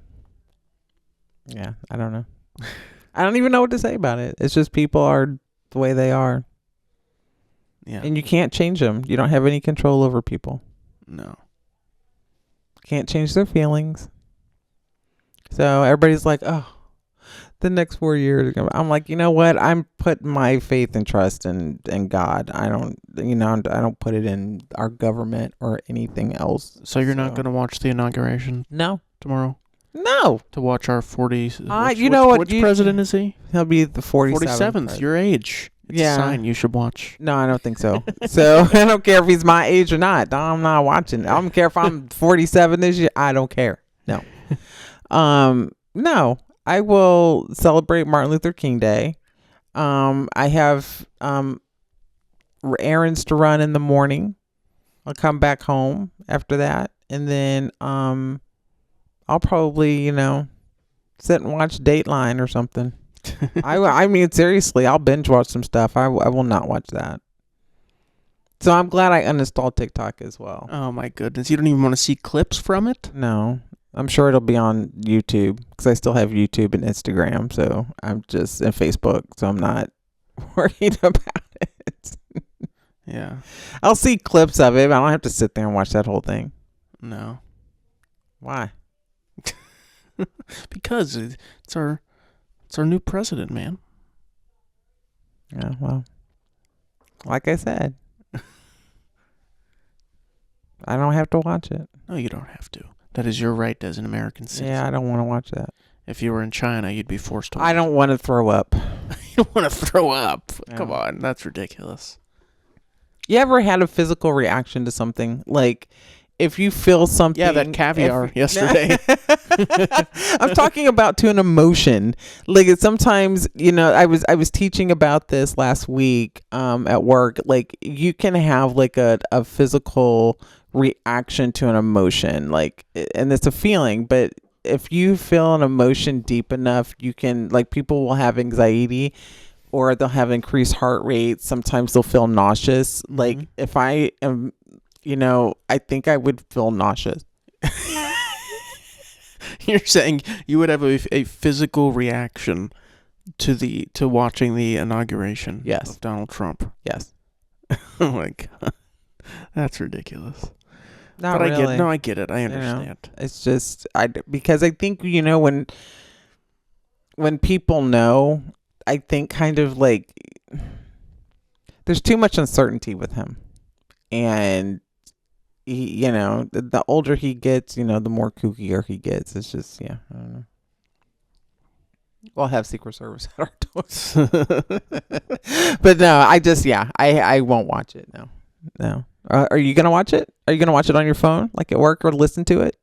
Yeah, I don't know. I don't even know what to say about it. It's just people are the way they are.
Yeah.
And you can't change them. You don't have any control over people.
No.
Can't change their feelings. So everybody's like, oh, the next 4 years. I'm like, you know what? I'm putting my faith and trust in God. I don't put it in our government or anything else.
So you're not going to watch the inauguration?
No.
Tomorrow?
No.
To watch our 40.
Which
president is he?
He'll be the
47th. Your age. It's a sign you should watch.
No, I don't think so. So I don't care if he's my age or not. I'm not watching. I don't care if I'm 47 this year. I don't care. No. No. I will celebrate Martin Luther King Day. I have errands to run in the morning. I'll come back home after that, and then I'll probably, sit and watch Dateline or something. I mean, seriously, I'll binge watch some stuff. I will not watch that. So I'm glad I uninstalled TikTok as well.
Oh, my goodness. You don't even want to see clips from it?
No. I'm sure it'll be on YouTube because I still have YouTube and Instagram. So I'm just in Facebook. So I'm not worried about it.
Yeah.
I'll see clips of it, but I don't have to sit there and watch that whole thing.
No.
Why?
Because it's our new president, man.
Yeah, well, like I said, I don't have to watch it.
No, you don't have to. That is your right as an American citizen.
Yeah, I don't want to watch that.
If you were in China, you'd be forced to watch
I don't want to throw up.
You don't want to throw up?
No.
Come on, that's ridiculous.
You ever had a physical reaction to something? Like, if you feel something...
Yeah, that caviar yesterday.
I'm talking about to an emotion. Like, it's sometimes, I was teaching about this last week at work. Like, you can have, like, a physical reaction to an emotion. Like, and it's a feeling, but if you feel an emotion deep enough, you can... Like, people will have anxiety, or they'll have increased heart rate. Sometimes they'll feel nauseous. Mm-hmm. Like, if I am... I think I would feel nauseous.
You're saying you would have a physical reaction to watching the inauguration of Donald Trump?
Yes.
Oh my God. That's ridiculous.
Not really.
I get it. I understand.
It's just because I think when people know, I think kind of like there's too much uncertainty with him, and he, the older he gets, the more kookier he gets. It's just, I don't know. We'll have Secret Service at our doors. But no, I won't watch it. No. Are you gonna watch it? Are you gonna watch it on your phone, like at work, or listen to it?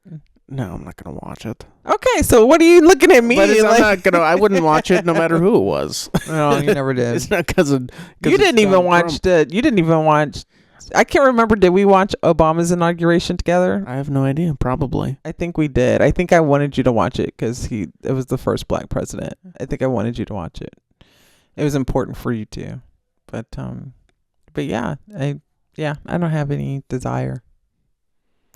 No, I'm not gonna watch it.
Okay, so what are you looking at me?
But I'm not gonna. I wouldn't watch it no matter who it was.
No, you never did.
It's not because of.
You didn't even watch the. You didn't even watch. I can't remember. Did we watch Obama's inauguration together?
I have no idea. Probably.
I think we did. I think I wanted you to watch it because it was the first black president. I think I wanted you to watch it. It was important for you too. But yeah, I don't have any desire.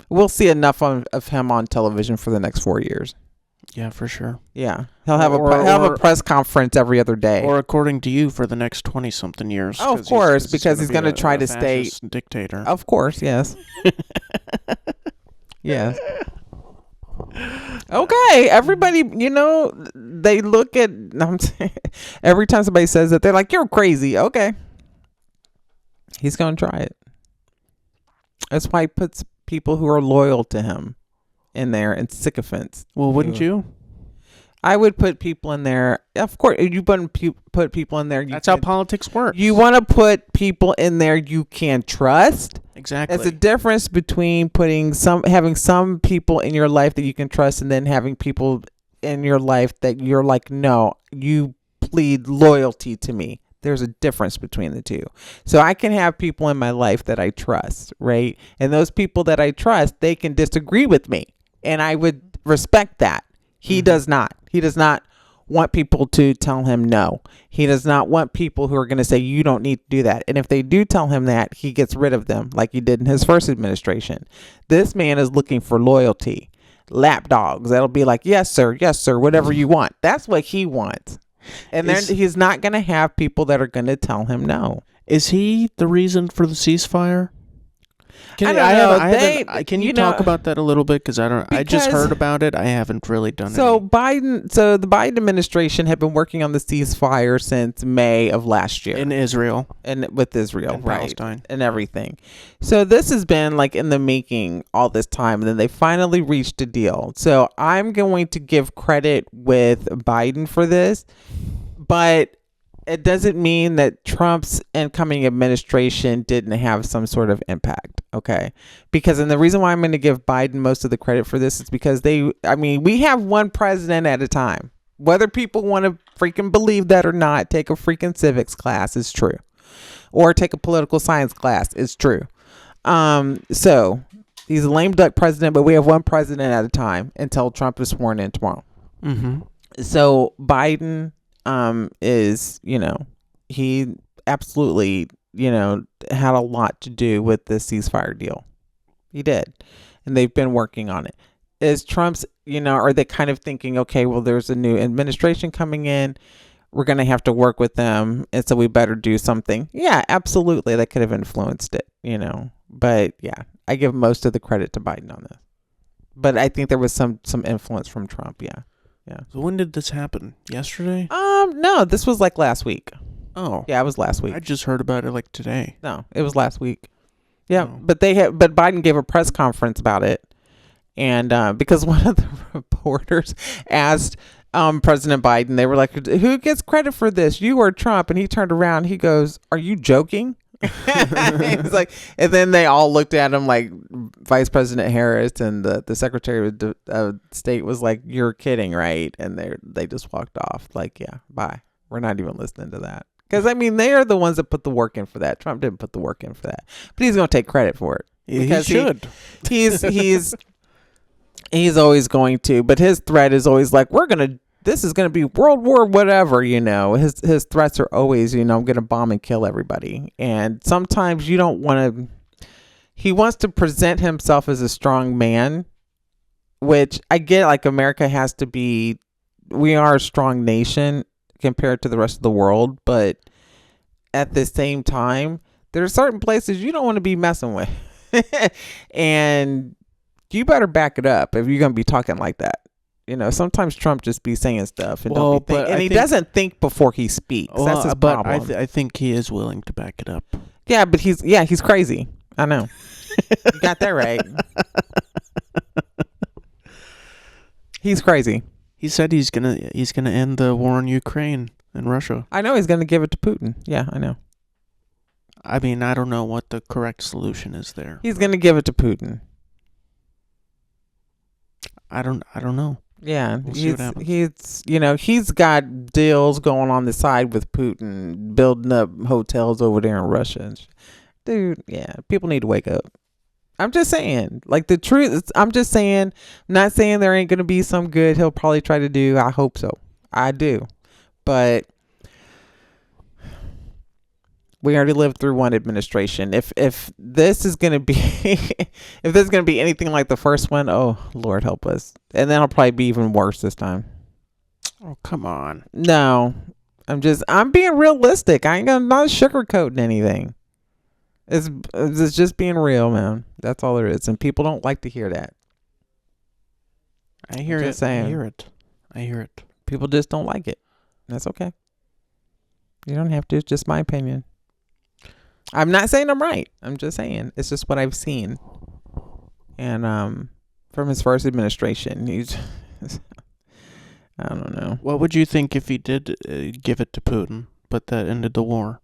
We'll see enough of him on television for the next 4 years.
Yeah, for sure.
Yeah, he'll have a press conference every other day.
Or according to you, for the next 20-something years.
Oh, of course, because he's going to try to stay
dictator.
Of course, yes. Yes. Okay, everybody, they look at. I'm saying, every time somebody says it, they're like, "You're crazy." Okay, he's going to try it. That's why he puts people who are loyal to him in there and sycophants.
Well, wouldn't you?
I would put people in there. Of course, you put people in there.
That's how politics works.
You want to put people in there you can trust.
Exactly.
There's a difference between having some people in your life that you can trust, and then having people in your life that you're like, no, you plead loyalty to me. There's a difference between the two. So I can have people in my life that I trust, right? And those people that I trust, they can disagree with me, and I would respect that. He does not. He does not want people to tell him no. He does not want people who are going to say, you don't need to do that. And if they do tell him that, he gets rid of them like he did in his first administration. This man is looking for loyalty. Lapdogs. That'll be like, yes, sir, whatever you want. That's what he wants. And then he's not going to have people that are going to tell him no.
Is he the reason for the ceasefire? Can you talk about that a little bit? Because I just heard about it. I haven't really done it.
So the Biden administration had been working on the ceasefire since May of last year
in Israel
and with Israel,
and
right,
Palestine
and everything. So this has been like in the making all this time, and then they finally reached a deal. So I'm going to give credit with Biden for this, but it doesn't mean that Trump's incoming administration didn't have some sort of impact, okay? And the reason why I'm going to give Biden most of the credit for this is because we have one president at a time. Whether people want to freaking believe that or not, take a freaking civics class is true. Or take a political science class is true. So he's a lame duck president, but we have one president at a time until Trump is sworn in tomorrow. Mm-hmm. So Biden is, he absolutely, had a lot to do with the ceasefire deal. He did. And they've been working on it. Is Trump's, are they kind of thinking, okay, well, there's a new administration coming in. We're going to have to work with them. And so we better do something. Yeah, absolutely. That could have influenced it, But yeah, I give most of the credit to Biden on this. But I think there was some influence from Trump. Yeah. Yeah.
So when did this happen? Yesterday?
No, this was like last week.
Oh.
Yeah, it was last week.
I just heard about it like today.
No, it was last week. Yeah, but Biden gave a press conference about it. And because one of the reporters asked President Biden, they were like, who gets credit for this? You or Trump? And he turned around, he goes, are you joking? He's like, and then they all looked at him like Vice President Harris and the Secretary of State was like, you're kidding, right? And they just walked off like, yeah, bye. We're not even listening to that. Because they are the ones that put the work in for that. Trump didn't put the work in for that, but he's going to take credit for it.
He should.
He's always going to, but his threat is always like, this is going to be World War whatever, His threats are always, I'm going to bomb and kill everybody. And sometimes you don't want to... He wants to present himself as a strong man, which I get, like, America has to be... We are a strong nation compared to the rest of the world, but at the same time, there are certain places you don't want to be messing with. And you better back it up if you're going to be talking like that. Sometimes Trump just be saying stuff and don't be thinking. And he doesn't think before he speaks. That's his problem.
But I think he is willing to back it up.
Yeah, but he's crazy. I know. You got that right. He's crazy.
He said he's gonna end the war in Ukraine and Russia.
I know he's going to give it to Putin. Yeah, I know.
I mean, I don't know what the correct solution is there.
He's going to give it to Putin.
I don't know.
Yeah,
We'll see what happens.
he's got deals going on the side with Putin, building up hotels over there in Russia. Dude, yeah, people need to wake up. I'm just saying, like the truth. I'm just saying, I'm not saying there ain't gonna be some good he'll probably try to do. I hope so. I do, but we already lived through one administration. If this is gonna be, if this is gonna be anything like the first one, oh Lord help us, and then it'll probably be even worse this time.
Oh, come on.
No, I'm being realistic. I ain't gonna not sugarcoating anything. It's just being real, man. That's all there is, and people don't like to hear that.
I hear it.
Saying.
I hear it.
People just don't like it. That's okay. You don't have to. It's just my opinion. I'm not saying I'm right. I'm just saying it's just what I've seen. And from his first administration, he's I don't know.
What would you think if he did give it to Putin, but that ended the war?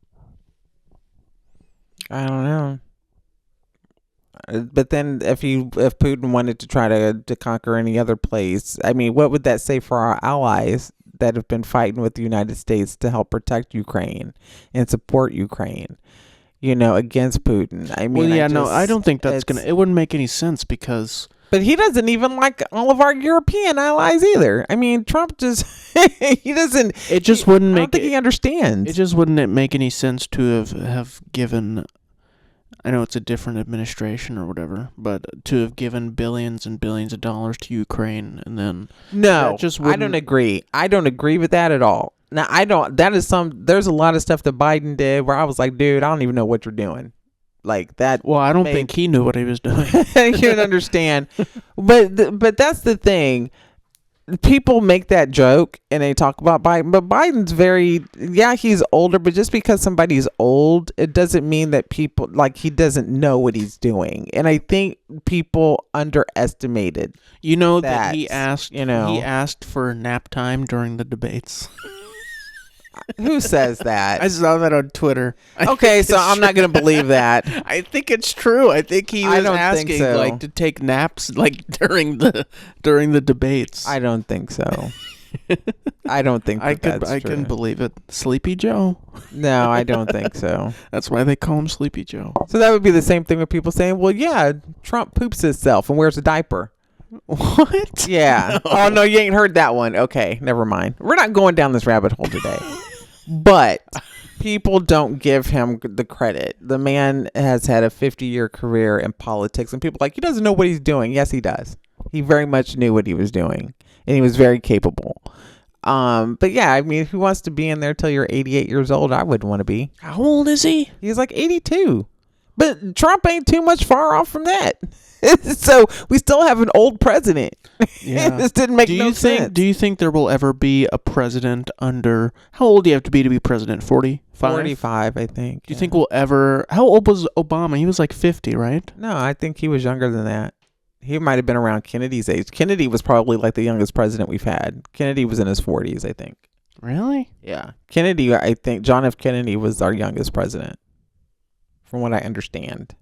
I don't know. But then if Putin wanted to try to conquer any other place, I mean, what would that say for our allies that have been fighting with the United States to help protect Ukraine and support Ukraine, against Putin? I mean,
I don't think it wouldn't make any sense because...
But he doesn't even like all of our European allies either. I mean, Trump just, he doesn't.
It just wouldn't make...
I don't think he understands.
It just wouldn't make any sense to have given... I know it's a different administration or whatever, but to have given billions and billions of dollars to Ukraine and then...
No, I don't agree. I don't agree with that at all. Now, there's a lot of stuff that Biden did where I was like, dude, I don't even know what you're doing. Like that.
Well, I don't think he knew what he was doing.
You can understand. But that's the thing. People make that joke and they talk about Biden, but Biden's he's older, but just because somebody's old, it doesn't mean that he doesn't know what he's doing. And I think people underestimated.
That he asked for nap time during the debates.
Who says that?
I saw that on Twitter.
Okay, so I'm not going to believe that.
I think it's true. I think he was asking to take naps during the debates.
I don't think so. I don't think that's true.
I can believe it. Sleepy Joe.
No, I don't think so.
That's why they call him Sleepy Joe.
So that would be the same thing with people saying, well, yeah, Trump poops himself and wears a diaper.
What?
Yeah. No. Oh, no, you ain't heard that one. Okay, never mind. We're not going down this rabbit hole today. But people don't give him the credit. The man has had a 50-year career in politics, and people are like, he doesn't know what he's doing. Yes, he does. He very much knew what he was doing, and he was very capable. But yeah, I mean, who wants to be in there till you're 88 years old? I wouldn't want to be.
How old is he?
He's like 82. But Trump ain't too much far off from that. So we still have an old president. Yeah. This didn't make no sense.
Do you think there will ever be a president under... How old do you have to be president? 45?
45, I think.
Do you think we'll ever... How old was Obama? He was like 50, right?
No, I think he was younger than that. He might have been around Kennedy's age. Kennedy was probably like the youngest president we've had. Kennedy was in his 40s, I think.
Really?
Yeah. Kennedy, I think... John F. Kennedy was our youngest president, from what I understand.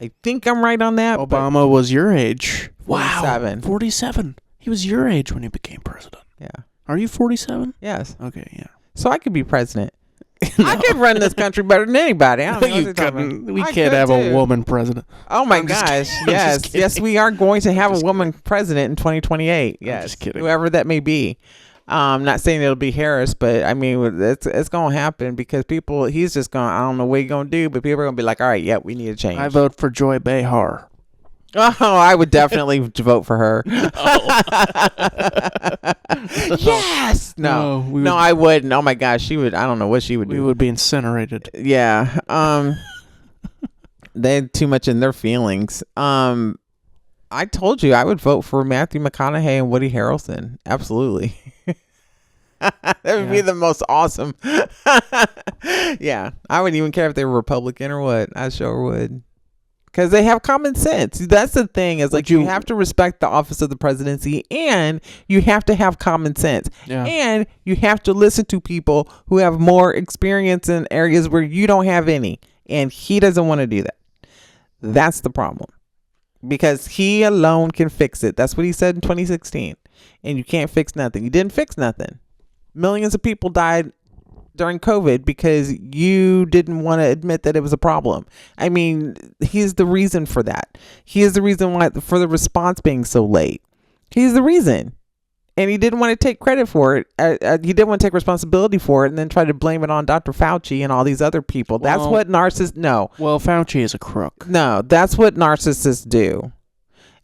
I think I'm right on that.
Obama was your age.
47.
Wow, 47. He was your age when he became president.
Yeah.
Are you 47?
Yes.
Okay, yeah.
So I could be president. No. I could run this country better than anybody. I don't know
you couldn't. We can't have a woman president.
Oh my gosh. Yes. Yes, we are going to have a woman president in 2028. Yes. I'm just kidding. Whoever that may be. I'm not saying it'll be Harris, but I mean, it's going to happen because he's just going, I don't know what he's going to do, but people are going to be like, all right, we need a change.
I vote for Joy Behar.
Oh, I would definitely vote for her. Yes. No, I wouldn't. Oh my gosh, she would. I don't know what she would do.
We would be incinerated.
Yeah. They had too much in their feelings. I told you I would vote for Matthew McConaughey and Woody Harrelson. Absolutely. That would be the most awesome. Yeah. I wouldn't even care if they were Republican or what. I sure would. because they have common sense. That's the thing, is like you have to respect the office of the presidency, and you have to have common sense, and you have to listen to people who have more experience in areas where you don't have any, and he doesn't want to do that. That's the problem, because he alone can fix it. That's what he said in 2016, and you can't fix nothing. You didn't fix nothing. Millions of people died during COVID because you didn't want to admit that it was a problem. I mean, he's the reason for that. He is the reason why, for the response being so late. He's the reason. And he didn't want to take credit for it. He didn't want to take responsibility for it and then try to blame it on Dr. Fauci and all these other people. That's what narcissists... No.
Well, Fauci is a crook.
No, that's what narcissists do.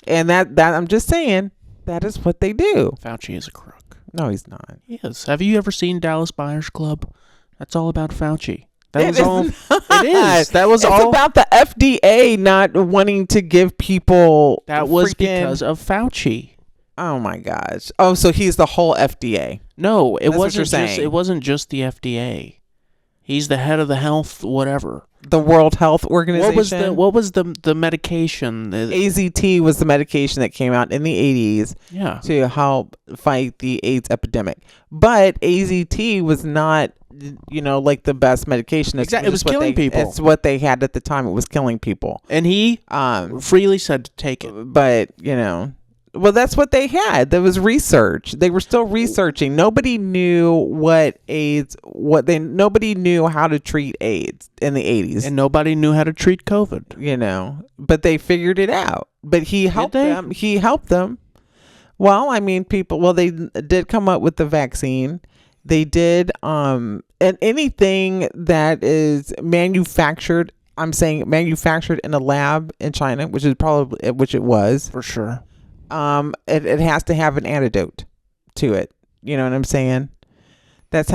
And that I'm just saying, that is what they do.
Fauci is a crook.
No, he's not.
He is. Have you ever seen Dallas Buyers Club? That's all about Fauci. That was all. It is. That was all. It's
about the FDA not wanting to give people.
That was because of Fauci.
Oh my gosh. Oh, so he's the whole FDA.
No, it wasn't just. It wasn't just the FDA. He's the head of the health, whatever.
The World Health Organization.
What was the medication?
AZT was the medication that came out in the 80s to help fight the AIDS epidemic. But AZT was not, like the best medication.
Exactly. It was killing people.
It's what they had at the time. It was killing people.
And he freely said to take it.
But, well, that's what they had. There was research. They were still researching. Nobody knew nobody knew how to treat AIDS in the 80s.
And nobody knew how to treat COVID.
But they figured it out. But he helped them. He helped them. Well, I mean, they did come up with the vaccine. They did, and anything that is manufactured, I'm saying manufactured in a lab in China, which it was.
For sure.
It has to have an antidote to it. You know what I'm saying? That's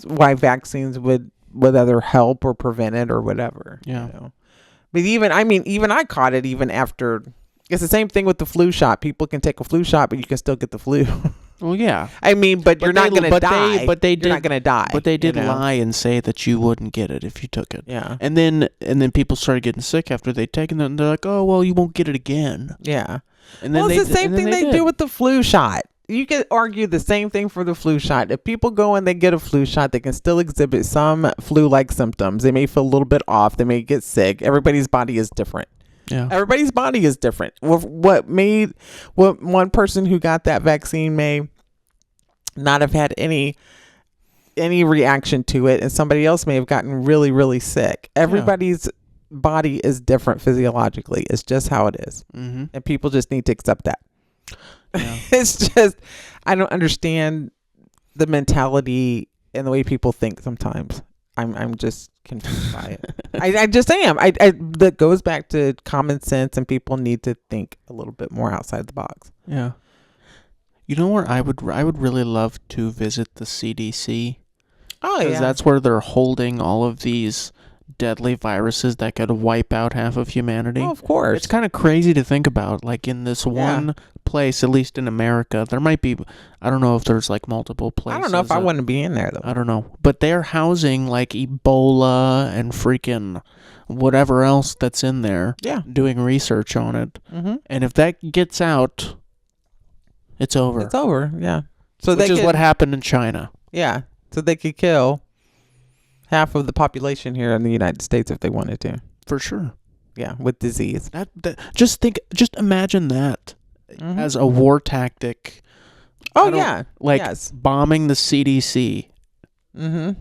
why vaccines would either help or prevent it or whatever.
Yeah.
But even I caught it even after. It's the same thing with the flu shot. People can take a flu shot, but you can still get the flu.
Well, yeah.
But you're not going to die. You're not going to die.
But they did lie and say that you wouldn't get it if you took it.
Yeah.
And then people started getting sick after they'd taken it, and they're like, oh, well, you won't get it again.
Yeah.
And then
it's the same thing they do with the flu shot. You can argue the same thing for the flu shot. If people go and they get a flu shot, they can still exhibit some flu-like symptoms. They may feel a little bit off. They may get sick. Everybody's body is different.
Yeah.
Everybody's body is different. What one person who got that vaccine may not have had any reaction to it, and somebody else may have gotten really, really sick. Everybody's body is different physiologically. It's just how it is.
Mm-hmm.
And people just need to accept that.
Yeah.
It's just, I don't understand the mentality and the way people think sometimes. I'm just confused by it. I just am. That goes back to common sense, and people need to think a little bit more outside the box.
Yeah. You know where I would really love to visit the CDC?
Oh, yeah.
Because that's where they're holding all of these deadly viruses that could wipe out half of humanity.
Oh, of course.
It's kind of crazy to think about. Like in this one place, at least in America, there might be, I don't know if there's like multiple places.
I don't know if I want to be in there, though.
I don't know. But they're housing like Ebola and freaking whatever else that's in there.
Yeah.
Doing research on it.
Mm-hmm.
And if that gets out, it's over.
It's over, yeah.
Which is what happened in China.
Yeah. So they could kill half of the population here in the United States if they wanted to.
For sure.
Yeah, with disease.
Just imagine that as a war tactic.
Oh, yeah.
Like bombing the CDC.
Mm-hmm.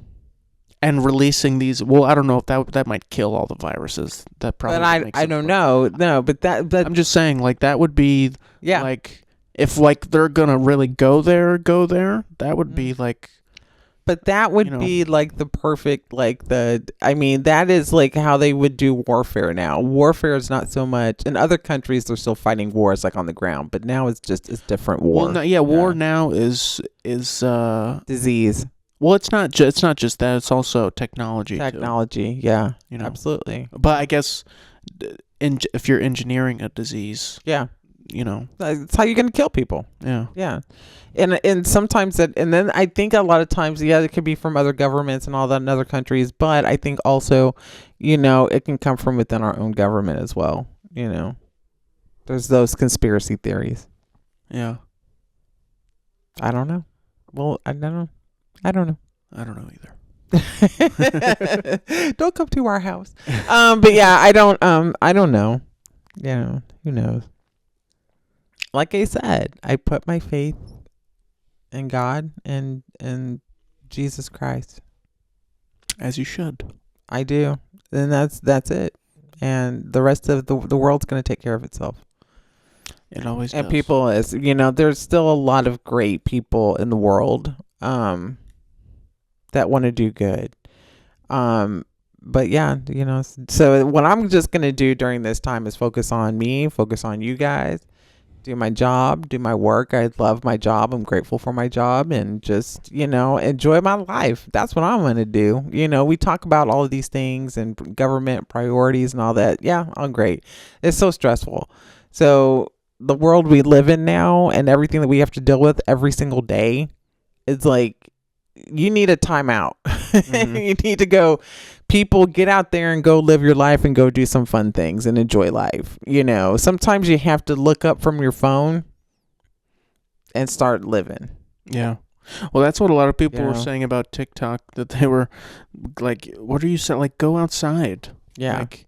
And releasing these. Well, I don't know if that might kill all the viruses. That probably.
But I don't know. No, but
I'm just saying, like that would be.
Yeah.
Like if like they're gonna really go there. That would be like.
But that would be like the perfect, that is like how they would do warfare now. Warfare is not so much, in other countries they're still fighting wars like on the ground, but now it's different war.
Well, war now is
disease.
Well, it's not just that, it's also technology.
Technology, too. Yeah. Absolutely.
But I guess if you're engineering a disease,
That's how you're going to kill people.
Yeah.
Yeah. And sometimes and then I think a lot of times, it could be from other governments and all that in other countries, but I think also, it can come from within our own government as well. There's those conspiracy theories.
Yeah.
I don't know. Well, I don't know. I don't know.
I don't know either.
Don't come to our house. But yeah, I don't know. Who knows? Like I said, I put my faith in God and Jesus Christ.
As you should.
I do. And that's it. And the rest of the world's going to take care of itself.
It always does.
And people there's still a lot of great people in the world that want to do good. But yeah, so what I'm just going to do during this time is focus on me, focus on you guys, do my job, do my work. I love my job. I'm grateful for my job, and just, enjoy my life. That's what I'm going to do. We talk about all of these things and government priorities and all that. Yeah, I'm great. It's so stressful. So the world we live in now and everything that we have to deal with every single day, it's like, you need a timeout. Mm-hmm. You need to go, people, get out there and go live your life and go do some fun things and enjoy life. Sometimes you have to look up from your phone and start living.
Yeah. Well, that's what a lot of people were saying about TikTok, that they were like, what are you saying? Like, go outside.
Yeah.
Like,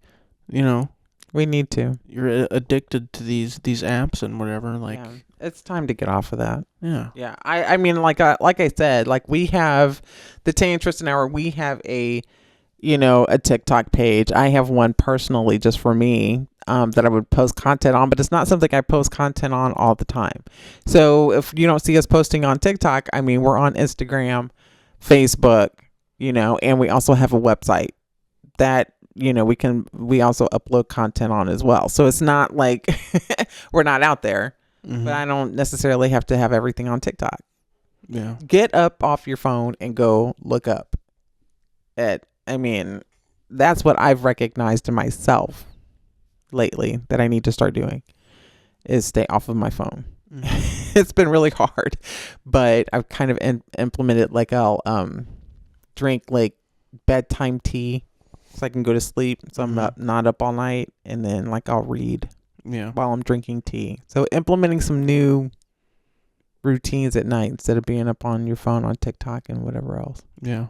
we need to.
You're addicted to these apps and whatever. Like,
yeah. It's time to get off of that.
Yeah.
Yeah. I mean, like I said, like, we have the Tay and Tristan Hour. We have a TikTok page. I have one personally just for me that I would post content on, but it's not something I post content on all the time. So if you don't see us posting on TikTok, I mean, we're on Instagram, Facebook, and we also have a website that, we also upload content on as well. So it's not like we're not out there. Mm-hmm. But I don't necessarily have to have everything on TikTok.
Yeah.
Get up off your phone and go look up that's what I've recognized in myself lately that I need to start doing, is stay off of my phone. Mm-hmm. It's been really hard, but I've kind of implemented, like, I'll drink like bedtime tea so I can go to sleep. So I'm not up all night, and then like I'll read. Yeah. While I'm drinking tea. So implementing some new routines at night instead of being up on your phone on TikTok and whatever else.
Yeah.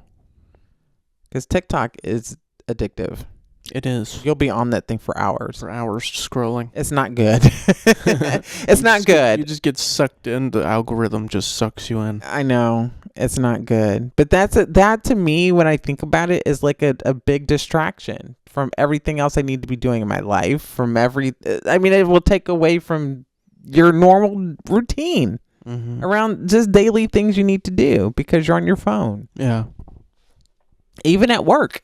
Because TikTok is addictive.
It is.
You'll be on that thing for hours.
For hours scrolling.
It's not good. It's not good.
You just get sucked in. The algorithm just sucks you in.
I know. It's not good. But that to me, when I think about it, is like a big distraction from everything else I need to be doing in my life. It will take away from your normal routine around just daily things you need to do because you're on your phone.
Yeah.
Even at work.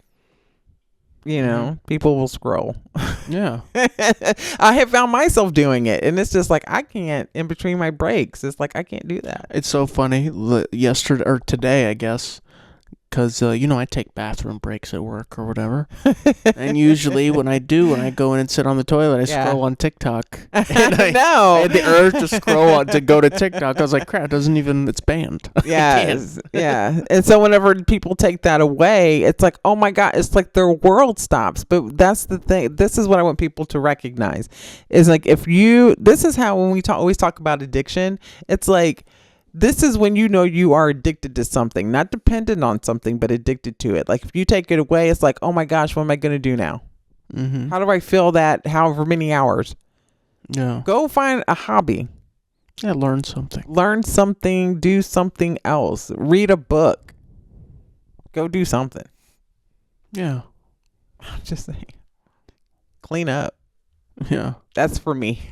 People will scroll.
Yeah.
I have found myself doing it, and it's just like, I can't, in between my breaks. It's like, I can't do that.
It's so funny. Yesterday, or today, I guess, because, I take bathroom breaks at work or whatever. And usually when I go in and sit on the toilet, I scroll on TikTok. And I had the urge to scroll to go to TikTok. I was like, crap, it's banned.
Yeah. Yeah. And so whenever people take that away, it's like, oh my God, it's like their world stops. But that's the thing. This is what I want people to recognize, is like, this is how, when we always talk about addiction, it's like, this is when you are addicted to something, not dependent on something, but addicted to it. Like, if you take it away, it's like, oh my gosh, what am I going to do now? Mm-hmm. How do I fill that however many hours?
Yeah.
Go find a hobby.
Yeah, learn something.
Do something else. Read a book. Go do something.
Yeah.
I'm just saying. Clean up.
Yeah.
That's for me.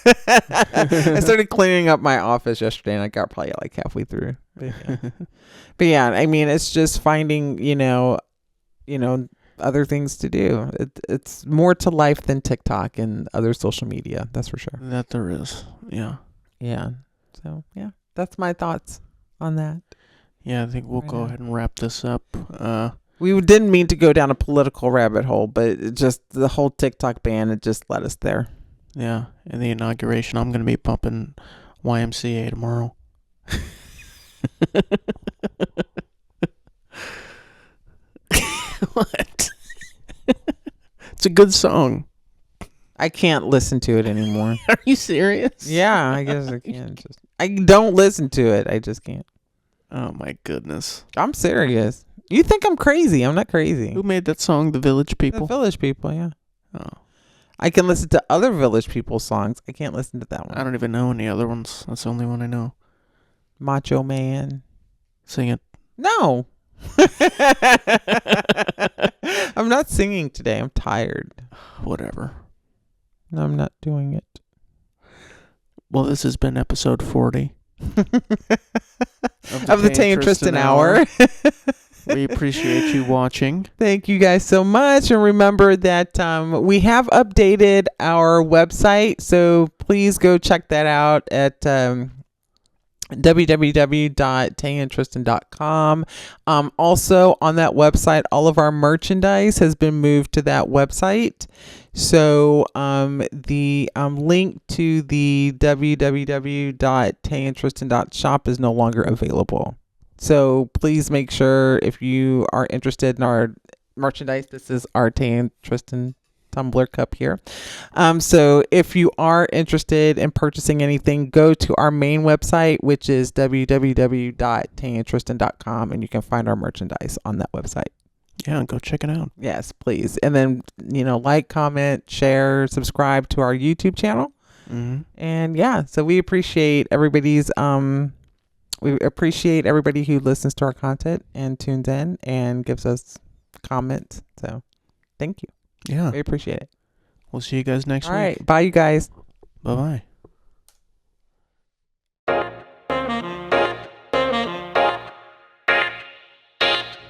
I started cleaning up my office yesterday, and I got probably like halfway through. But yeah, I mean, it's just finding, other things to do. It's more to life than TikTok and other social media. That's for sure.
That there is. Yeah.
Yeah. So yeah, that's my thoughts on that.
Yeah, I think we'll go ahead and wrap this up.
We didn't mean to go down a political rabbit hole, but it just the whole TikTok ban, it just led us there.
Yeah, in the inauguration, I'm gonna be pumping YMCA tomorrow. What? It's a good song.
I can't listen to it anymore.
Are you serious?
Yeah, I guess I can. I don't listen to it. I just can't.
Oh my goodness.
I'm serious. You think I'm crazy? I'm not crazy.
Who made that song? The Village People?
The Village People, yeah.
Oh.
I can listen to other Village People songs. I can't listen to that one.
I don't even know any other ones. That's the only one I know.
Macho Man.
Sing it.
No. I'm not singing today. I'm tired.
Whatever.
No, I'm not doing it.
Well, this has been episode 40
of the Tay and Tristan Hour.
We appreciate you watching.
Thank you guys so much. And remember that we have updated our website. So please go check that out at www.tayandtristan.com. Also on that website, all of our merchandise has been moved to that website. So the link to the www.tayandtristan.shop is no longer available. So please make sure, if you are interested in our merchandise, this is our Tay and Tristan tumbler cup here. So if you are interested in purchasing anything, go to our main website, which is www.tayandtristan.com, and you can find our merchandise on that website.
Yeah, go check it out.
Yes, please. And then, like, comment, share, subscribe to our YouTube channel.
Mm-hmm.
And yeah, so we appreciate everybody's we appreciate everybody who listens to our content and tunes in and gives us comments. So thank you.
Yeah.
We appreciate it.
We'll see you guys next week.
All right. Bye, you guys.
Bye-bye.